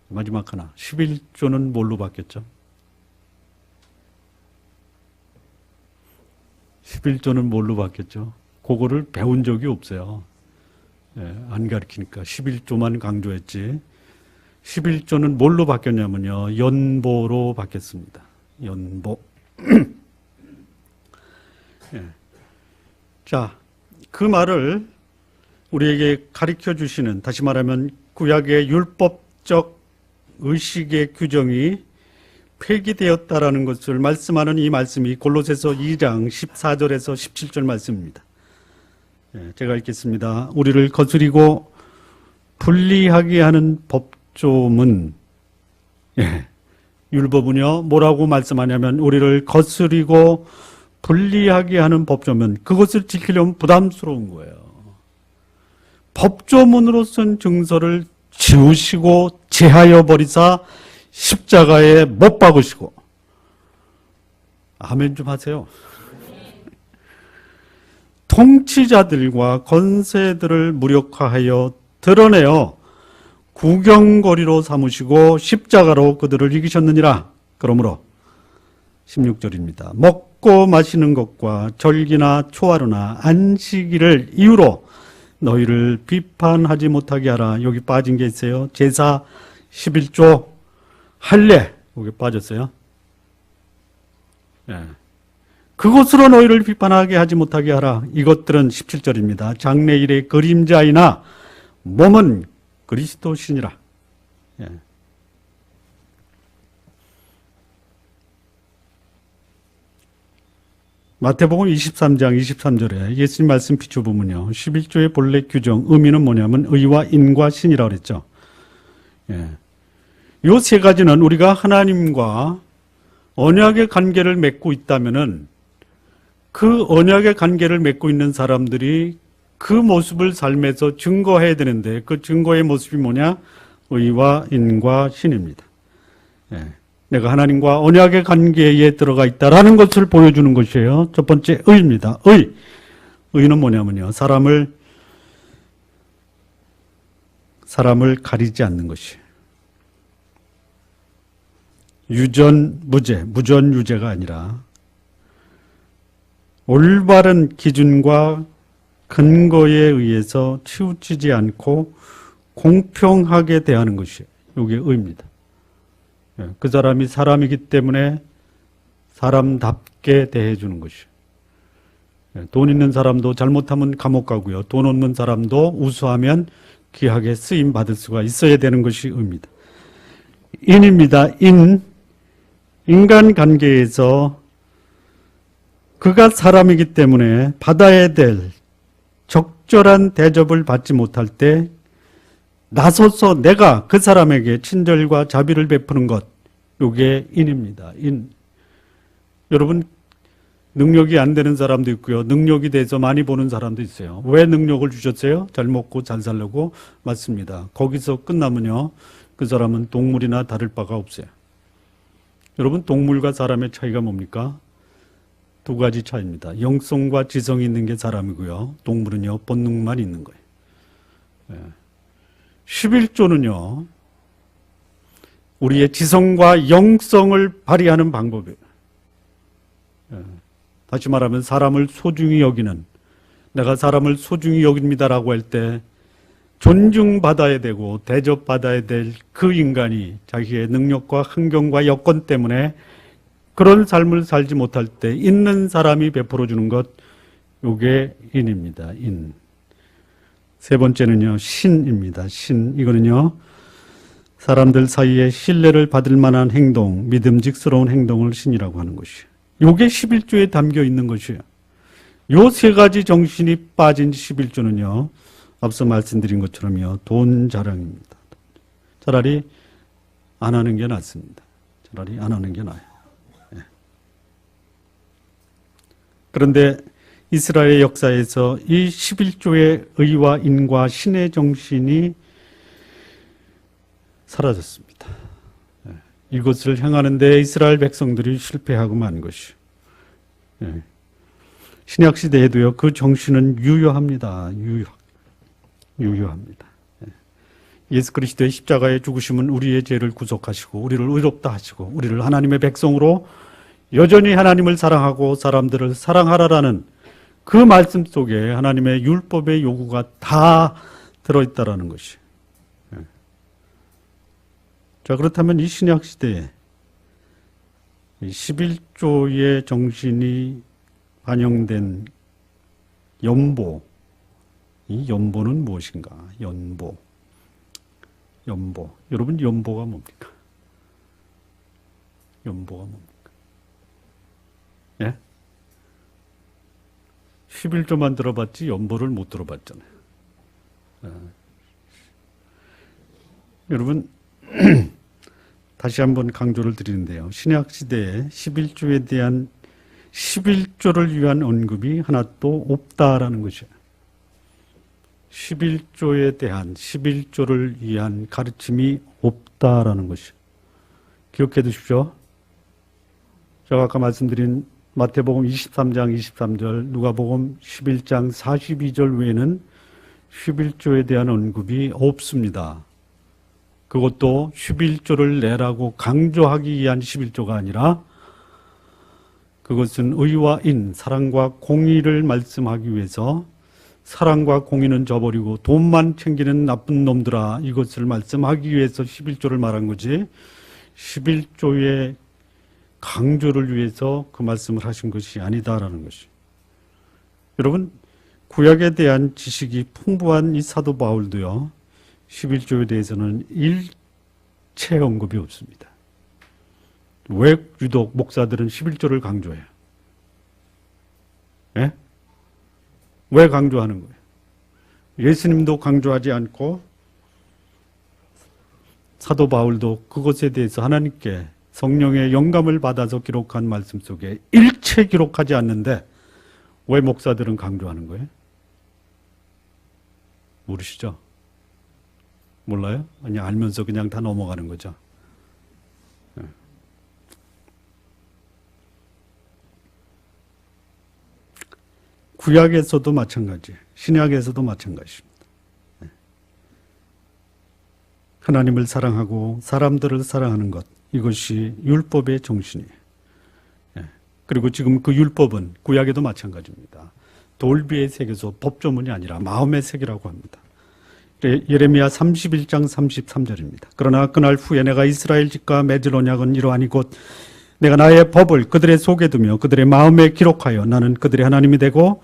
마지막 하나, 11조는 뭘로 바뀌었죠? 11조는 뭘로 바뀌었죠? 그거를 배운 적이 없어요. 안 가르치니까 11조만 강조했지. 11조는 뭘로 바뀌었냐면요, 연보로 바뀌었습니다. 연보. 자, 그 말을 우리에게 가르쳐 주시는, 다시 말하면 구약의 율법적 의식의 규정이 폐기되었다라는 것을 말씀하는 이 말씀이 골로새서 2장 14절에서 17절 말씀입니다. 제가 읽겠습니다. 우리를 거스리고 불리하게 하는 법조문, 율법은요, 뭐라고 말씀하냐면 우리를 거스리고 불리하게 하는 법조문, 그것을 지키려면 부담스러운 거예요. 법조문으로 쓴 증서를 지우시고 제하여 버리사 십자가에 못 박으시고. 아멘 좀 하세요. 통치자들과 권세들을 무력화하여 드러내어 구경거리로 삼으시고 십자가로 그들을 이기셨느니라. 그러므로 16절입니다. 먹고 마시는 것과 절기나 초하루나 안식일을 이유로 너희를 비판하지 못하게 하라. 여기 빠진 게 있어요. 제사 11조, 할례 여기 빠졌어요? 예. 그것으로 너희를 비판하게 하지 못하게 하라. 이것들은 17절입니다. 장래일의 그림자이나 몸은 그리스도시니라. 예. 마태복음 23장 23절에 예수님 말씀 비춰보면요. 11조의 본래 규정, 의미는 뭐냐면 의와 인과 신이라고 그랬죠. 예. 요 세 가지는 우리가 하나님과 언약의 관계를 맺고 있다면은 그 언약의 관계를 맺고 있는 사람들이 그 모습을 삶에서 증거해야 되는데 그 증거의 모습이 뭐냐? 의와 인과 신입니다. 예. 내가 하나님과 언약의 관계에 들어가 있다라는 것을 보여주는 것이에요. 첫 번째 의입니다. 의는 뭐냐면요. 사람을 가리지 않는 것이에요. 무전유죄가 아니라 올바른 기준과 근거에 의해서 치우치지 않고 공평하게 대하는 것이에요. 이게 의입니다. 그 사람이 사람이기 때문에 사람답게 대해주는 것이에요. 돈 있는 사람도 잘못하면 감옥 가고요. 돈 없는 사람도 우수하면 귀하게 쓰임 받을 수가 있어야 되는 것이 의입니다. 인입니다. 인간관계에서 그가 사람이기 때문에 받아야 될 적절한 대접을 받지 못할 때 나서서 내가 그 사람에게 친절과 자비를 베푸는 것, 이게 인입니다. 여러분, 능력이 안 되는 사람도 있고요. 능력이 돼서 많이 보는 사람도 있어요. 왜 능력을 주셨어요? 잘 먹고 잘 살려고? 맞습니다. 거기서 끝나면요. 그 사람은 동물이나 다를 바가 없어요. 여러분, 동물과 사람의 차이가 뭡니까? 두 가지 차이입니다. 영성과 지성이 있는 게 사람이고요. 동물은요, 본능만 있는 거예요. 11조는요, 우리의 지성과 영성을 발휘하는 방법이에요. 다시 말하면 사람을 소중히 여기는, 내가 사람을 소중히 여깁니다라고 할 때 존중받아야 되고 대접받아야 될 그 인간이 자기의 능력과 환경과 여건 때문에 그런 삶을 살지 못할 때 있는 사람이 베풀어 주는 것, 요게 인입니다. 인. 세 번째는요, 신입니다. 신. 이거는요, 사람들 사이에 신뢰를 받을 만한 행동, 믿음직스러운 행동을 신이라고 하는 것이에요. 요게 11조에 담겨 있는 것이에요. 요 세 가지 정신이 빠진 11조는요, 앞서 말씀드린 것처럼요, 돈 자랑입니다. 차라리 안 하는 게 낫습니다. 차라리 안 하는 게 나아요. 예. 그런데 이스라엘 역사에서 이 11조의 의와 인과 신의 정신이 사라졌습니다. 예. 이것을 향하는 데 이스라엘 백성들이 실패하고 만 것이요. 예. 신약 시대에도요, 그 정신은 유효합니다. 유효합니다. 예수 그리스도의 십자가의 죽으심은 우리의 죄를 구속하시고 우리를 의롭다 하시고 우리를 하나님의 백성으로 여전히 하나님을 사랑하고 사람들을 사랑하라라는 그 말씀 속에 하나님의 율법의 요구가 다 들어있다라는 것이. 자, 그렇다면 이 신약 시대에 11조의 정신이 반영된 연보, 이 연보는 무엇인가? 연보. 여러분, 연보가 뭡니까? 연보가 뭡니까? 예? 11조만 들어봤지 연보를 못 들어봤잖아요. 여러분, 다시 한번 강조를 드리는데요. 신약 시대에 11조에 대한 11조를 위한 언급이 하나도 없다라는 것이에요. 11조에 대한 11조를 위한 가르침이 없다라는 것이에요. 기억해 두십시오. 제가 아까 말씀드린 마태복음 23장 23절, 누가복음 11장 42절 외에는 11조에 대한 언급이 없습니다. 그것도 11조를 내라고 강조하기 위한 11조가 아니라 그것은 의와 인, 사랑과 공의를 말씀하기 위해서 사랑과 공의는 저버리고 돈만 챙기는 나쁜 놈들아, 이것을 말씀하기 위해서 11조를 말한 거지 11조의 강조를 위해서 그 말씀을 하신 것이 아니다라는 것이. 여러분, 구약에 대한 지식이 풍부한 이 사도 바울도요, 11조에 대해서는 일체 언급이 없습니다. 왜 유독 목사들은 11조를 강조해요? 예? 왜 강조하는 거예요? 예수님도 강조하지 않고 사도 바울도 그것에 대해서 하나님께 성령의 영감을 받아서 기록한 말씀 속에 일체 기록하지 않는데 왜 목사들은 강조하는 거예요? 모르시죠? 몰라요? 아니, 알면서 그냥 다 넘어가는 거죠. 구약에서도 마찬가지예요. 신약에서도 마찬가지입니다. 하나님을 사랑하고 사람들을 사랑하는 것, 이것이 율법의 정신이에요. 그리고 지금 그 율법은 구약에도 마찬가지입니다. 돌비의 세계소, 법조문이 아니라 마음의 세계라고 합니다. 예레미야 31장 33절입니다. 그러나 그날 후에 내가 이스라엘 집과 맺을 언약은 이러하니 곧 내가 나의 법을 그들의 속에 두며 그들의 마음에 기록하여 나는 그들의 하나님이 되고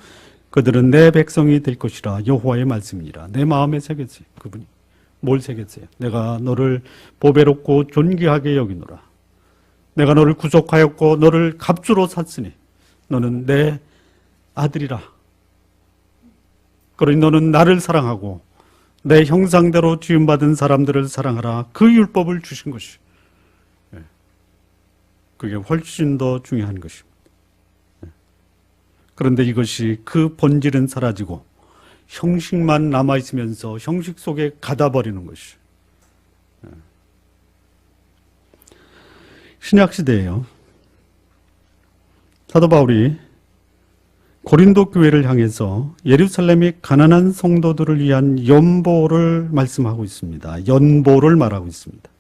그들은 내 백성이 될 것이라. 여호와의 말씀이니라. 내 마음에 새겼어요. 그분이 뭘 새겼어요? 내가 너를 보배롭고 존귀하게 여기노라. 내가 너를 구속하였고 너를 값주로 샀으니 너는 내 아들이라. 그러니 너는 나를 사랑하고 내 형상대로 지음받은 사람들을 사랑하라. 그 율법을 주신 것이. 그게 훨씬 더 중요한 것입니다. 그런데 이것이 그 본질은 사라지고 형식만 남아있으면서 형식 속에 가다버리는 것이. 신약시대에요. 사도 바울이 고린도 교회를 향해서 예루살렘의 가난한 성도들을 위한 연보를 말씀하고 있습니다. 연보를 말하고 있습니다.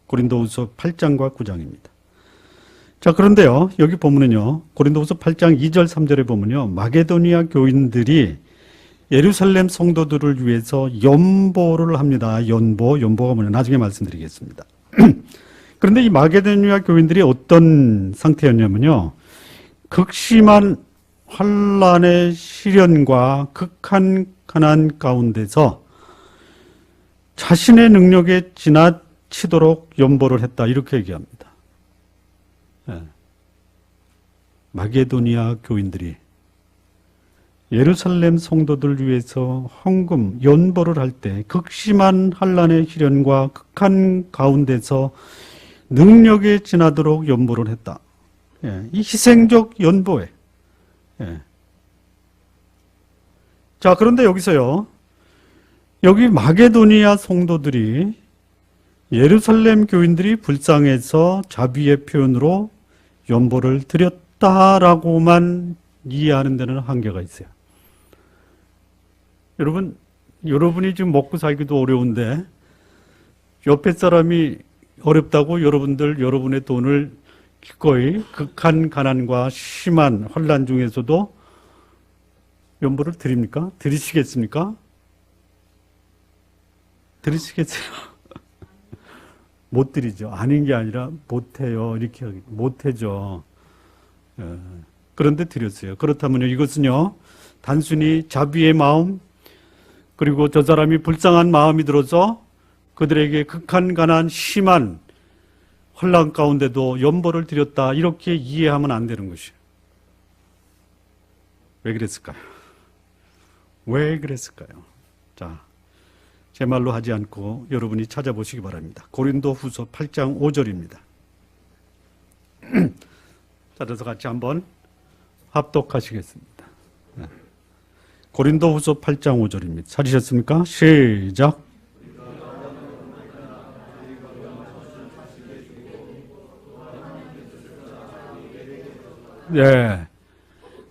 고린도후서 8장과 9장입니다. 자, 그런데요, 여기 보면은요, 고린도후서 8장 2절 3절에 보면요, 마게도니아 교인들이 예루살렘 성도들을 위해서 연보를 합니다. 연보가 뭐냐, 나중에 말씀드리겠습니다. 그런데 이 마게도니아 교인들이 어떤 상태였냐면요, 극심한 환난의 시련과 극한 가난 가운데서 자신의 능력에 지나치도록 연보를 했다, 이렇게 얘기합니다. 마게도니아 교인들이 예루살렘 성도들 위해서 헌금, 연보를 할 때 극심한 환난의 시련과 극한 가운데서 능력에 지나도록 연보를 했다. 이 희생적 연보에. 자, 그런데 여기서요, 여기 마게도니아 성도들이 예루살렘 교인들이 불쌍해서 자비의 표현으로 연보를 드렸다라고만 이해하는 데는 한계가 있어요. 여러분이 지금 먹고 살기도 어려운데 옆에 사람이 어렵다고 여러분의 돈을 기꺼이 극한 가난과 심한 환난 중에서도 연보를 드립니까? 드리시겠습니까? 드리시겠어요? 못 드리죠. 아닌 게 아니라 못해요. 이렇게 못해죠. 그런데 드렸어요. 그렇다면요, 이것은요, 단순히 자비의 마음, 그리고 저 사람이 불쌍한 마음이 들어서 그들에게 극한 가난 심한 환난 가운데도 연보를 드렸다, 이렇게 이해하면 안 되는 것이에요. 왜 그랬을까요? 왜 그랬을까요? 자, 제 말로 하지 않고 여러분이 찾아보시기 바랍니다. 고린도후서 8장 5절입니다. 찾아서 같이 한번 합독하시겠습니다. 고린도후서 8장 5절입니다. 찾으셨습니까? 시작. 네,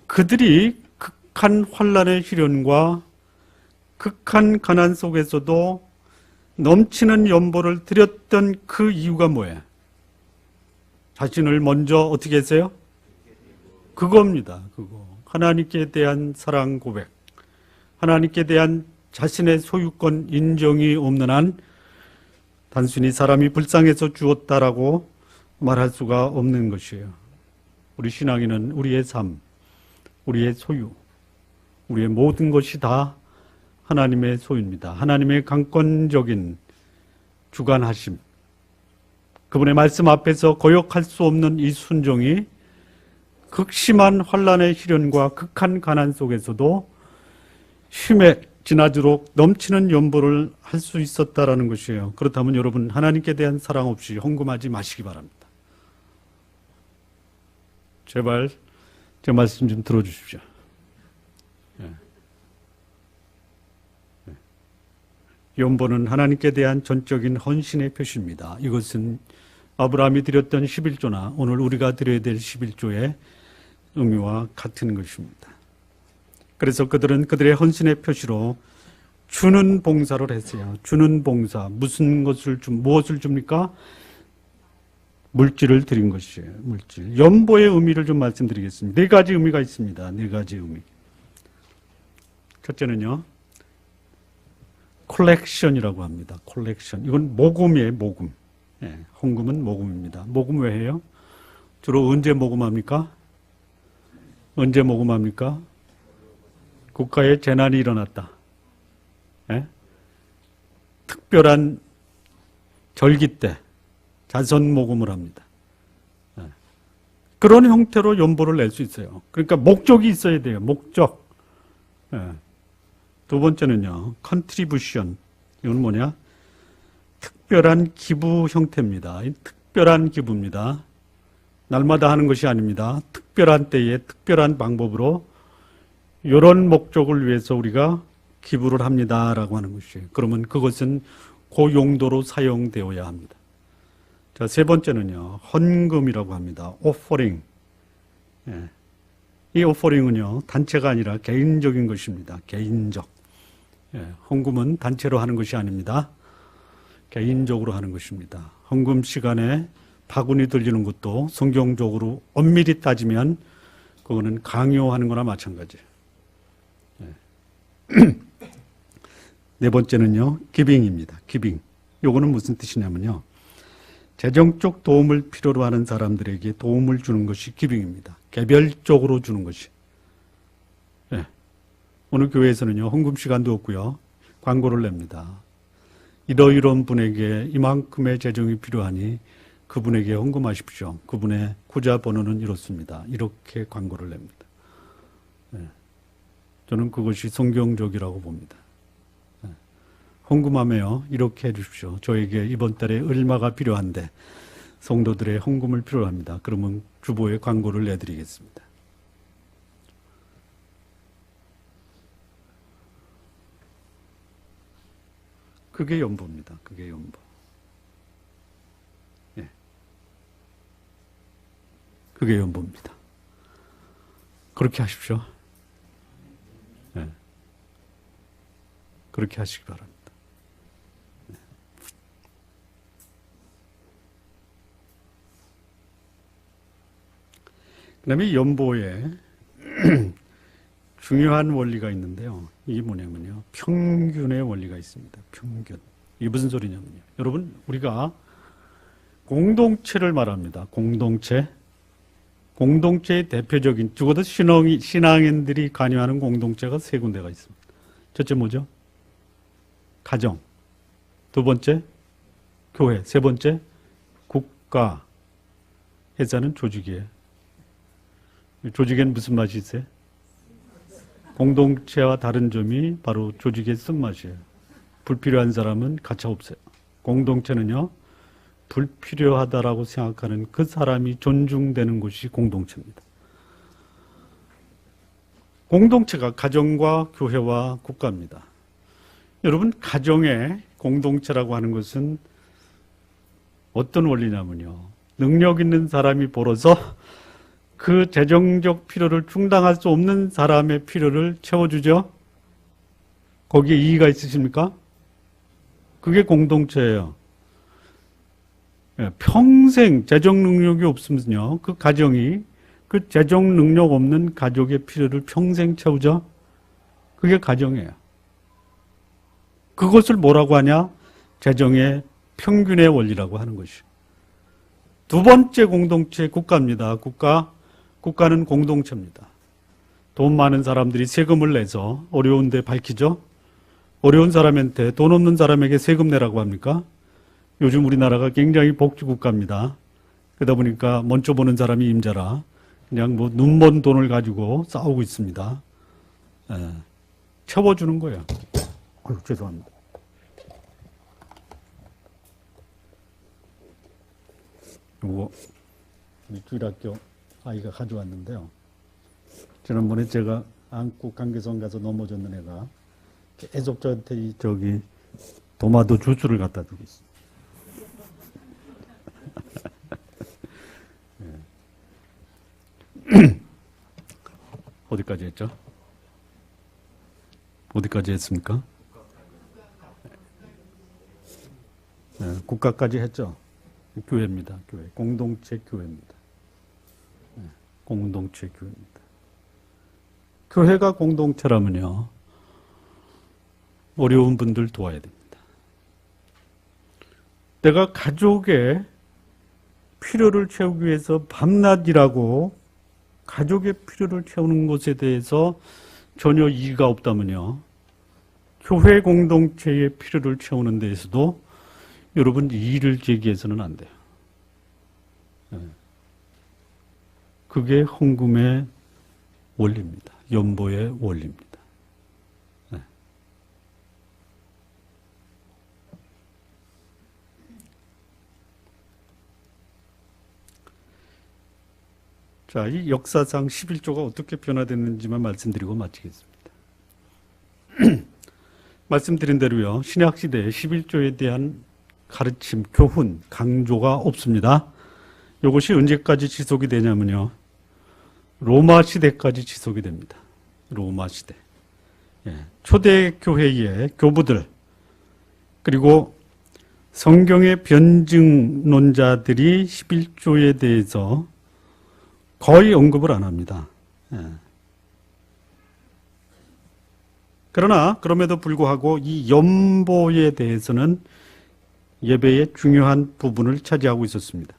그들이 극한 환난의 시련과 극한 가난 속에서도 넘치는 연보를 드렸던 그 이유가 뭐예요? 자신을 먼저 어떻게 했어요? 그겁니다. 그거. 하나님께 대한 사랑 고백, 하나님께 대한 자신의 소유권 인정이 없는 한 단순히 사람이 불쌍해서 주었다라고 말할 수가 없는 것이에요. 우리 신앙인은 우리의 삶, 우리의 소유, 우리의 모든 것이 다 하나님의 소유입니다. 하나님의 강권적인 주관하심, 그분의 말씀 앞에서 거역할 수 없는 이 순종이 극심한 환난의 시련과 극한 가난 속에서도 쉼에 지나도록 넘치는 연보를 할 수 있었다라는 것이에요. 그렇다면 여러분, 하나님께 대한 사랑 없이 헌금하지 마시기 바랍니다. 제발 제 말씀 좀 들어주십시오. 연보는 하나님께 대한 전적인 헌신의 표시입니다. 이것은 아브라함이 드렸던 11조나 오늘 우리가 드려야 될 11조의 의미와 같은 것입니다. 그래서 그들은 그들의 헌신의 표시로 주는 봉사를 했어요. 주는 봉사. 무엇을 줍니까? 물질을 드린 것이에요. 물질. 연보의 의미를 좀 말씀드리겠습니다. 네 가지 의미가 있습니다. 네 가지 의미. 첫째는요, 콜렉션이라고 합니다. 콜렉션. 이건 모금이에요, 모금. 예, 헌금은 모금입니다. 모금 왜 해요? 주로 언제 모금합니까? 언제 모금합니까? 국가에 재난이 일어났다. 예? 특별한 절기 때 자선 모금을 합니다. 예. 그런 형태로 연보를 낼 수 있어요. 그러니까 목적이 있어야 돼요. 목적. 예. 두 번째는요, 컨트리뷰션. 이건 뭐냐? 특별한 기부 형태입니다. 특별한 기부입니다. 날마다 하는 것이 아닙니다. 특별한 때에 특별한 방법으로 이런 목적을 위해서 우리가 기부를 합니다라고 하는 것이에요. 그러면 그것은 그 용도로 사용되어야 합니다. 자, 세 번째는요, 헌금이라고 합니다. 오퍼링. 예. 이 오퍼링은요, 단체가 아니라 개인적인 것입니다. 개인적. 예. 헌금은 단체로 하는 것이 아닙니다. 개인적으로 하는 것입니다. 헌금 시간에 바구니 들리는 것도 성경적으로 엄밀히 따지면 그거는 강요하는 거나 마찬가지예요. 네 번째는요, 기빙입니다. 기빙. 요거는 무슨 뜻이냐면요, 재정적 도움을 필요로 하는 사람들에게 도움을 주는 것이 기빙입니다. 개별적으로 주는 것이. 네. 오늘 교회에서는요, 헌금 시간도 없고요, 광고를 냅니다. 이러이러한 분에게 이만큼의 재정이 필요하니 그분에게 헌금하십시오. 그분의 구자 번호는 이렇습니다. 이렇게 광고를 냅니다. 네. 저는 그것이 성경적이라고 봅니다. 네. 헌금하며 이렇게 해주십시오. 저에게 이번 달에 얼마가 필요한데 성도들의 헌금을 필요로 합니다. 그러면 주보에 광고를 내드리겠습니다. 그게 연보입니다. 그게 연보. 예. 그게 연보입니다. 그렇게 하십시오. 예. 그렇게 하시기 바랍니다. 예. 그 다음에 연보에 중요한 원리가 있는데요. 이게 뭐냐면요, 평균의 원리가 있습니다. 평균. 이게 무슨 소리냐면요, 여러분, 우리가 공동체를 말합니다. 공동체. 공동체의 대표적인, 적어도 신앙인들이 관여하는 공동체가 세 군데가 있습니다. 첫째 뭐죠? 가정. 두 번째, 교회. 세 번째, 국가. 회사는 조직이에요. 조직에는 무슨 맛이 있어요? 공동체와 다른 점이 바로 조직의 쓴맛이에요. 불필요한 사람은 가차 없어요. 공동체는요, 불필요하다라고 생각하는 그 사람이 존중되는 곳이 공동체입니다. 공동체가 가정과 교회와 국가입니다. 여러분, 가정의 공동체라고 하는 것은 어떤 원리냐면요, 능력 있는 사람이 벌어서 그 재정적 필요를 충당할 수 없는 사람의 필요를 채워주죠. 거기에 이의가 있으십니까? 그게 공동체예요. 평생 재정 능력이 없으면요, 그 가정이 그 재정 능력 없는 가족의 필요를 평생 채우죠. 그게 가정이에요. 그것을 뭐라고 하냐? 재정의 평균의 원리라고 하는 것이. 두 번째 공동체 국가입니다. 국가는 공동체입니다. 돈 많은 사람들이 세금을 내서 어려운데 밝히죠. 어려운 사람한테 돈 없는 사람에게 세금 내라고 합니까? 요즘 우리나라가 굉장히 복지국가입니다. 그러다 보니까 먼저 보는 사람이 임자라 그냥 뭐 눈먼 돈을 가지고 싸우고 있습니다. 채워주는 거예요. 죄송합니다. 요거 주일학교 아이가 가져왔는데요. 지난번에 제가 안고 강계선 가서 넘어졌는 애가 계속 저한테 저기 도마도 주스를 갖다 주고 있어요. 어디까지 했죠? 어디까지 했습니까? 국가까지 했죠. 교회입니다. 교회. 공동체 교회입니다. 공동체 교회입니다. 교회가 공동체라면요, 어려운 분들 도와야 됩니다. 내가 가족의 필요를 채우기 위해서 밤낮 일하고 가족의 필요를 채우는 것에 대해서 전혀 이의가 없다면요, 교회 공동체의 필요를 채우는 데에서도 여러분 이의를 제기해서는 안 돼요. 그게 헌금의 원리입니다. 연보의 원리입니다. 자, 이 역사상 11조가 어떻게 변화됐는지만 말씀드리고 마치겠습니다. 말씀드린 대로요, 신약시대에 11조에 대한 가르침, 교훈, 강조가 없습니다. 이것이 언제까지 지속이 되냐면요, 로마 시대까지 지속이 됩니다. 로마 시대. 초대 교회의 교부들, 그리고 성경의 변증론자들이 11조에 대해서 거의 언급을 안 합니다. 그러나 그럼에도 불구하고 이 연보에 대해서는 예배의 중요한 부분을 차지하고 있었습니다.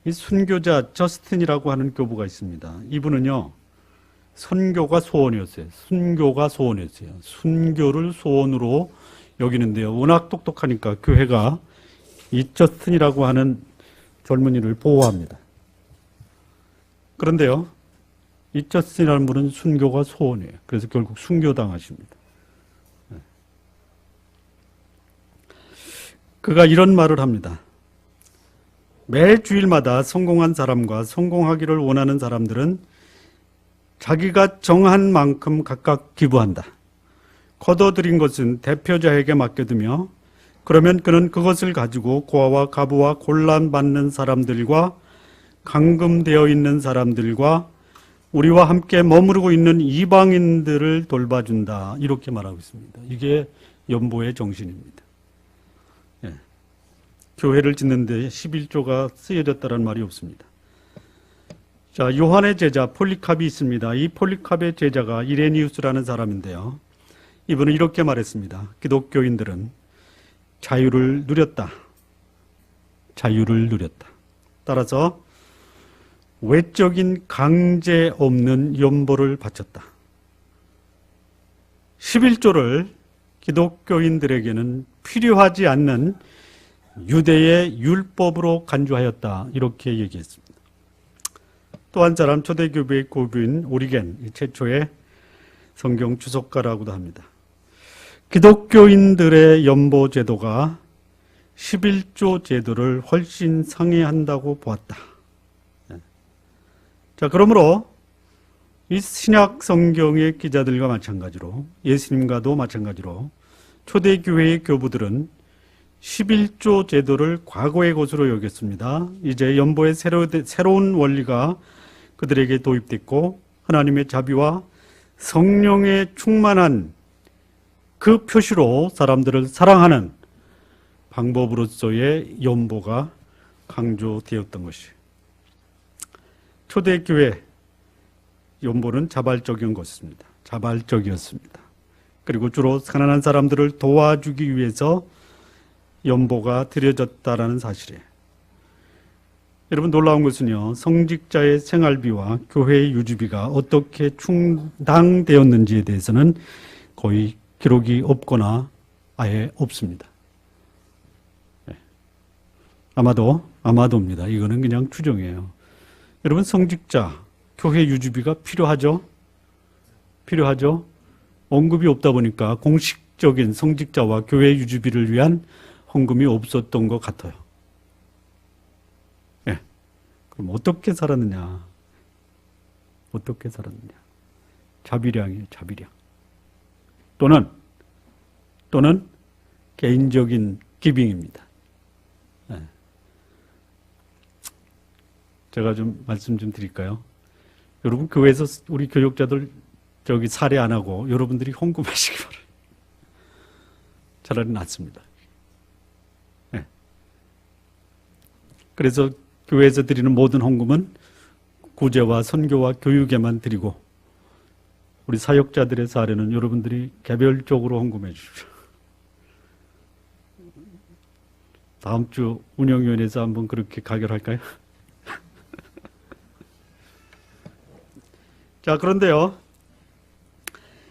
이 순교자 저스틴이라고 하는 교부가 있습니다. 이분은요, 선교가 소원이었어요. 순교가 소원이었어요. 순교를 소원으로 여기는데요, 워낙 똑똑하니까 교회가 이 저스틴이라고 하는 젊은이를 보호합니다. 그런데요, 이 저스틴이라는 분은 순교가 소원이에요. 그래서 결국 순교당하십니다. 그가 이런 말을 합니다. 매 주일마다 성공한 사람과 성공하기를 원하는 사람들은 자기가 정한 만큼 각각 기부한다. 거둬들인 것은 대표자에게 맡겨두며 그러면 그는 그것을 가지고 고아와 가부와 곤란받는 사람들과 감금되어 있는 사람들과 우리와 함께 머무르고 있는 이방인들을 돌봐준다. 이렇게 말하고 있습니다. 이게 연보의 정신입니다. 교회를 짓는데 11조가 쓰여졌다는 말이 없습니다. 자, 요한의 제자 폴리캅이 있습니다. 이 폴리캅의 제자가 이레니우스라는 사람인데요, 이분은 이렇게 말했습니다. 기독교인들은 자유를 누렸다. 자유를 누렸다. 따라서 외적인 강제 없는 연보를 바쳤다. 11조를 기독교인들에게는 필요하지 않는 유대의 율법으로 간주하였다. 이렇게 얘기했습니다. 또 한 사람, 초대교회의 고부인 오리겐, 최초의 성경 주석가라고도 합니다. 기독교인들의 연보 제도가 11조 제도를 훨씬 상회한다고 보았다. 자, 그러므로 이 신약 성경의 기자들과 마찬가지로, 예수님과도 마찬가지로 초대교회의 교부들은 11조 제도를 과거의 것으로 여겼습니다. 이제 연보의 새로운 원리가 그들에게 도입됐고 하나님의 자비와 성령의 충만한 그 표시로 사람들을 사랑하는 방법으로서의 연보가 강조되었던 것이에요. 초대교회 연보는 자발적이었습니다. 자발적이었습니다. 그리고 주로 가난한 사람들을 도와주기 위해서 연보가 드려졌다라는 사실이에요. 여러분 놀라운 것은요, 성직자의 생활비와 교회의 유지비가 어떻게 충당되었는지에 대해서는 거의 기록이 없거나 아예 없습니다. 네. 아마도입니다. 이거는 그냥 추정이에요. 여러분 성직자, 교회 유지비가 필요하죠? 필요하죠? 언급이 없다 보니까 공식적인 성직자와 교회 유지비를 위한 헌금이 없었던 것 같아요. 그럼 어떻게 살았느냐? 어떻게 살았느냐? 자비량이에요, 자비량. 또는 개인적인 기빙입니다. 네. 제가 좀 말씀 좀 드릴까요? 여러분 교회에서 우리 교육자들 살해 안 하고 여러분들이 헌금하시기 바랍니다. 차라리 낫습니다. 네. 그래서 교회에서 드리는 모든 헌금은 구제와 선교와 교육에만 드리고 우리 사역자들의 사례는 여러분들이 개별적으로 헌금해 주십시오. 다음 주 운영위원회에서 한번 그렇게 가결할까요? 자, 그런데요.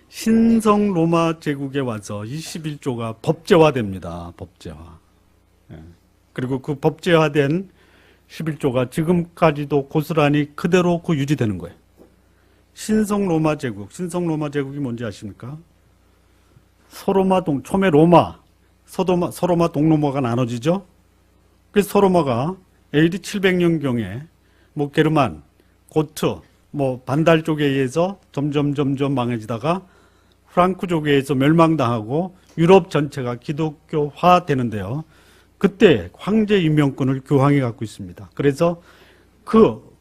신성 로마 제국에 와서 21조가 법제화됩니다. 법제화. 그리고 그 법제화된 11조가 지금까지도 고스란히 그대로 유지되는 거예요. 신성 로마 제국이 뭔지 아십니까? 처음에 서로마 동로마가 나눠지죠? 그래서 서로마가 AD 700년경에 게르만, 고트, 반달 쪽에 의해서 점점 망해지다가 프랑크족에 의해서 멸망당하고 유럽 전체가 기독교화 되는데요. 그때 황제 임명권을 교황이 갖고 있습니다. 그래서 그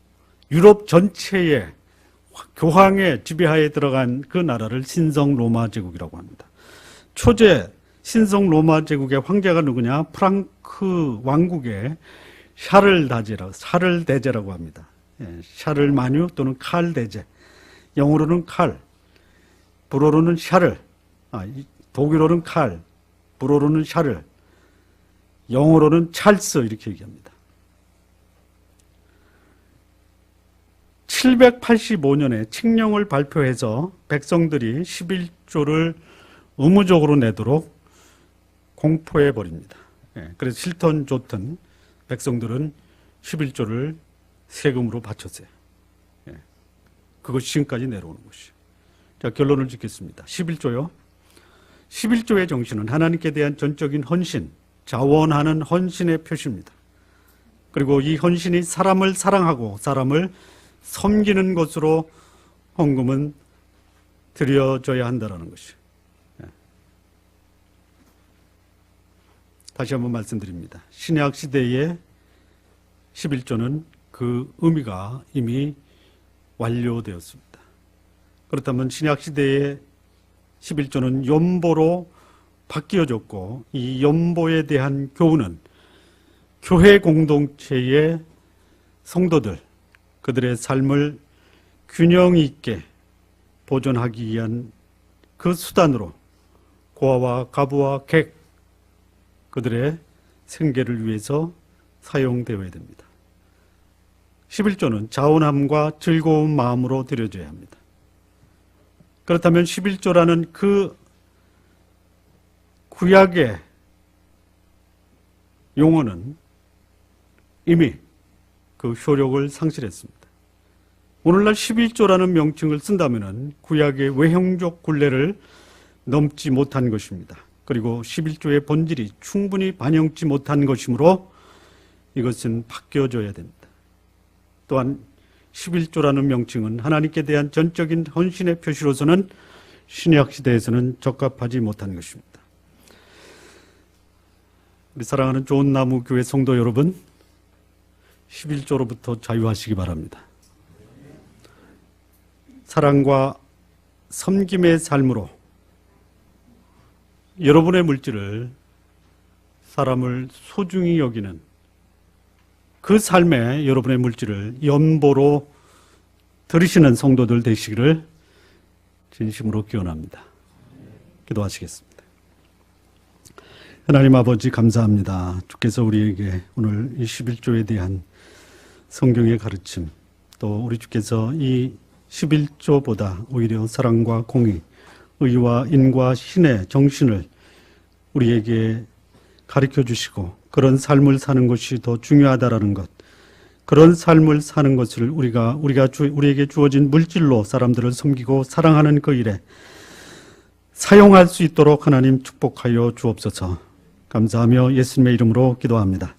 유럽 전체의 교황의 지배하에 들어간 그 나라를 신성 로마 제국이라고 합니다. 초제 신성 로마 제국의 황제가 누구냐? 프랑크 왕국의 샤를 대제라고 합니다. 샤를 마뉴 또는 칼 대제. 영어로는 칼, 불어로는 샤를, 독일어는 칼, 불어로는 샤를, 영어로는 찰스 이렇게 얘기합니다. 785년에 칙령을 발표해서 백성들이 11조를 의무적으로 내도록 공포해 버립니다. 그래서 싫든 좋든 백성들은 11조를 세금으로 바쳤어요. 그것이 지금까지 내려오는 것이죠. 자, 결론을 짓겠습니다. 11조요. 11조의 정신은 하나님께 대한 전적인 헌신, 자원하는 헌신의 표시입니다. 그리고 이 헌신이 사람을 사랑하고 사람을 섬기는 것으로 헌금은 드려져야 한다는 것이죠. 다시 한번 말씀드립니다. 신약 시대의 11조는 그 의미가 이미 완료되었습니다. 그렇다면 신약 시대의 11조는 연보로 바뀌어졌고 이 연보에 대한 교훈은 교회 공동체의 성도들, 그들의 삶을 균형 있게 보존하기 위한 그 수단으로 고아와 가부와 객, 그들의 생계를 위해서 사용되어야 됩니다. 11조는 자원함과 즐거운 마음으로 드려져야 합니다. 그렇다면 11조라는 그 구약의 용어는 이미 그 효력을 상실했습니다. 오늘날 11조라는 명칭을 쓴다면 구약의 외형적 굴레를 넘지 못한 것입니다. 그리고 11조의 본질이 충분히 반영치 못한 것이므로 이것은 바뀌어져야 됩니다. 또한 11조라는 명칭은 하나님께 대한 전적인 헌신의 표시로서는 신약 시대에서는 적합하지 못한 것입니다. 우리 사랑하는 좋은 나무 교회 성도 여러분, 11조로부터 자유하시기 바랍니다. 사랑과 섬김의 삶으로 여러분의 물질을 사람을 소중히 여기는 그 삶에 여러분의 물질을 연보로 들으시는 성도들 되시기를 진심으로 기원합니다. 기도하시겠습니다. 하나님 아버지 감사합니다. 주께서 우리에게 오늘 이 11조에 대한 성경의 가르침, 또 우리 주께서 이 11조보다 오히려 사랑과 공의, 의와 인과 신의 정신을 우리에게 가르쳐 주시고 그런 삶을 사는 것이 더 중요하다라는 것, 그런 삶을 사는 것을 우리에게 주어진 물질로 사람들을 섬기고 사랑하는 그 일에 사용할 수 있도록 하나님 축복하여 주옵소서. 감사하며 예수님의 이름으로 기도합니다.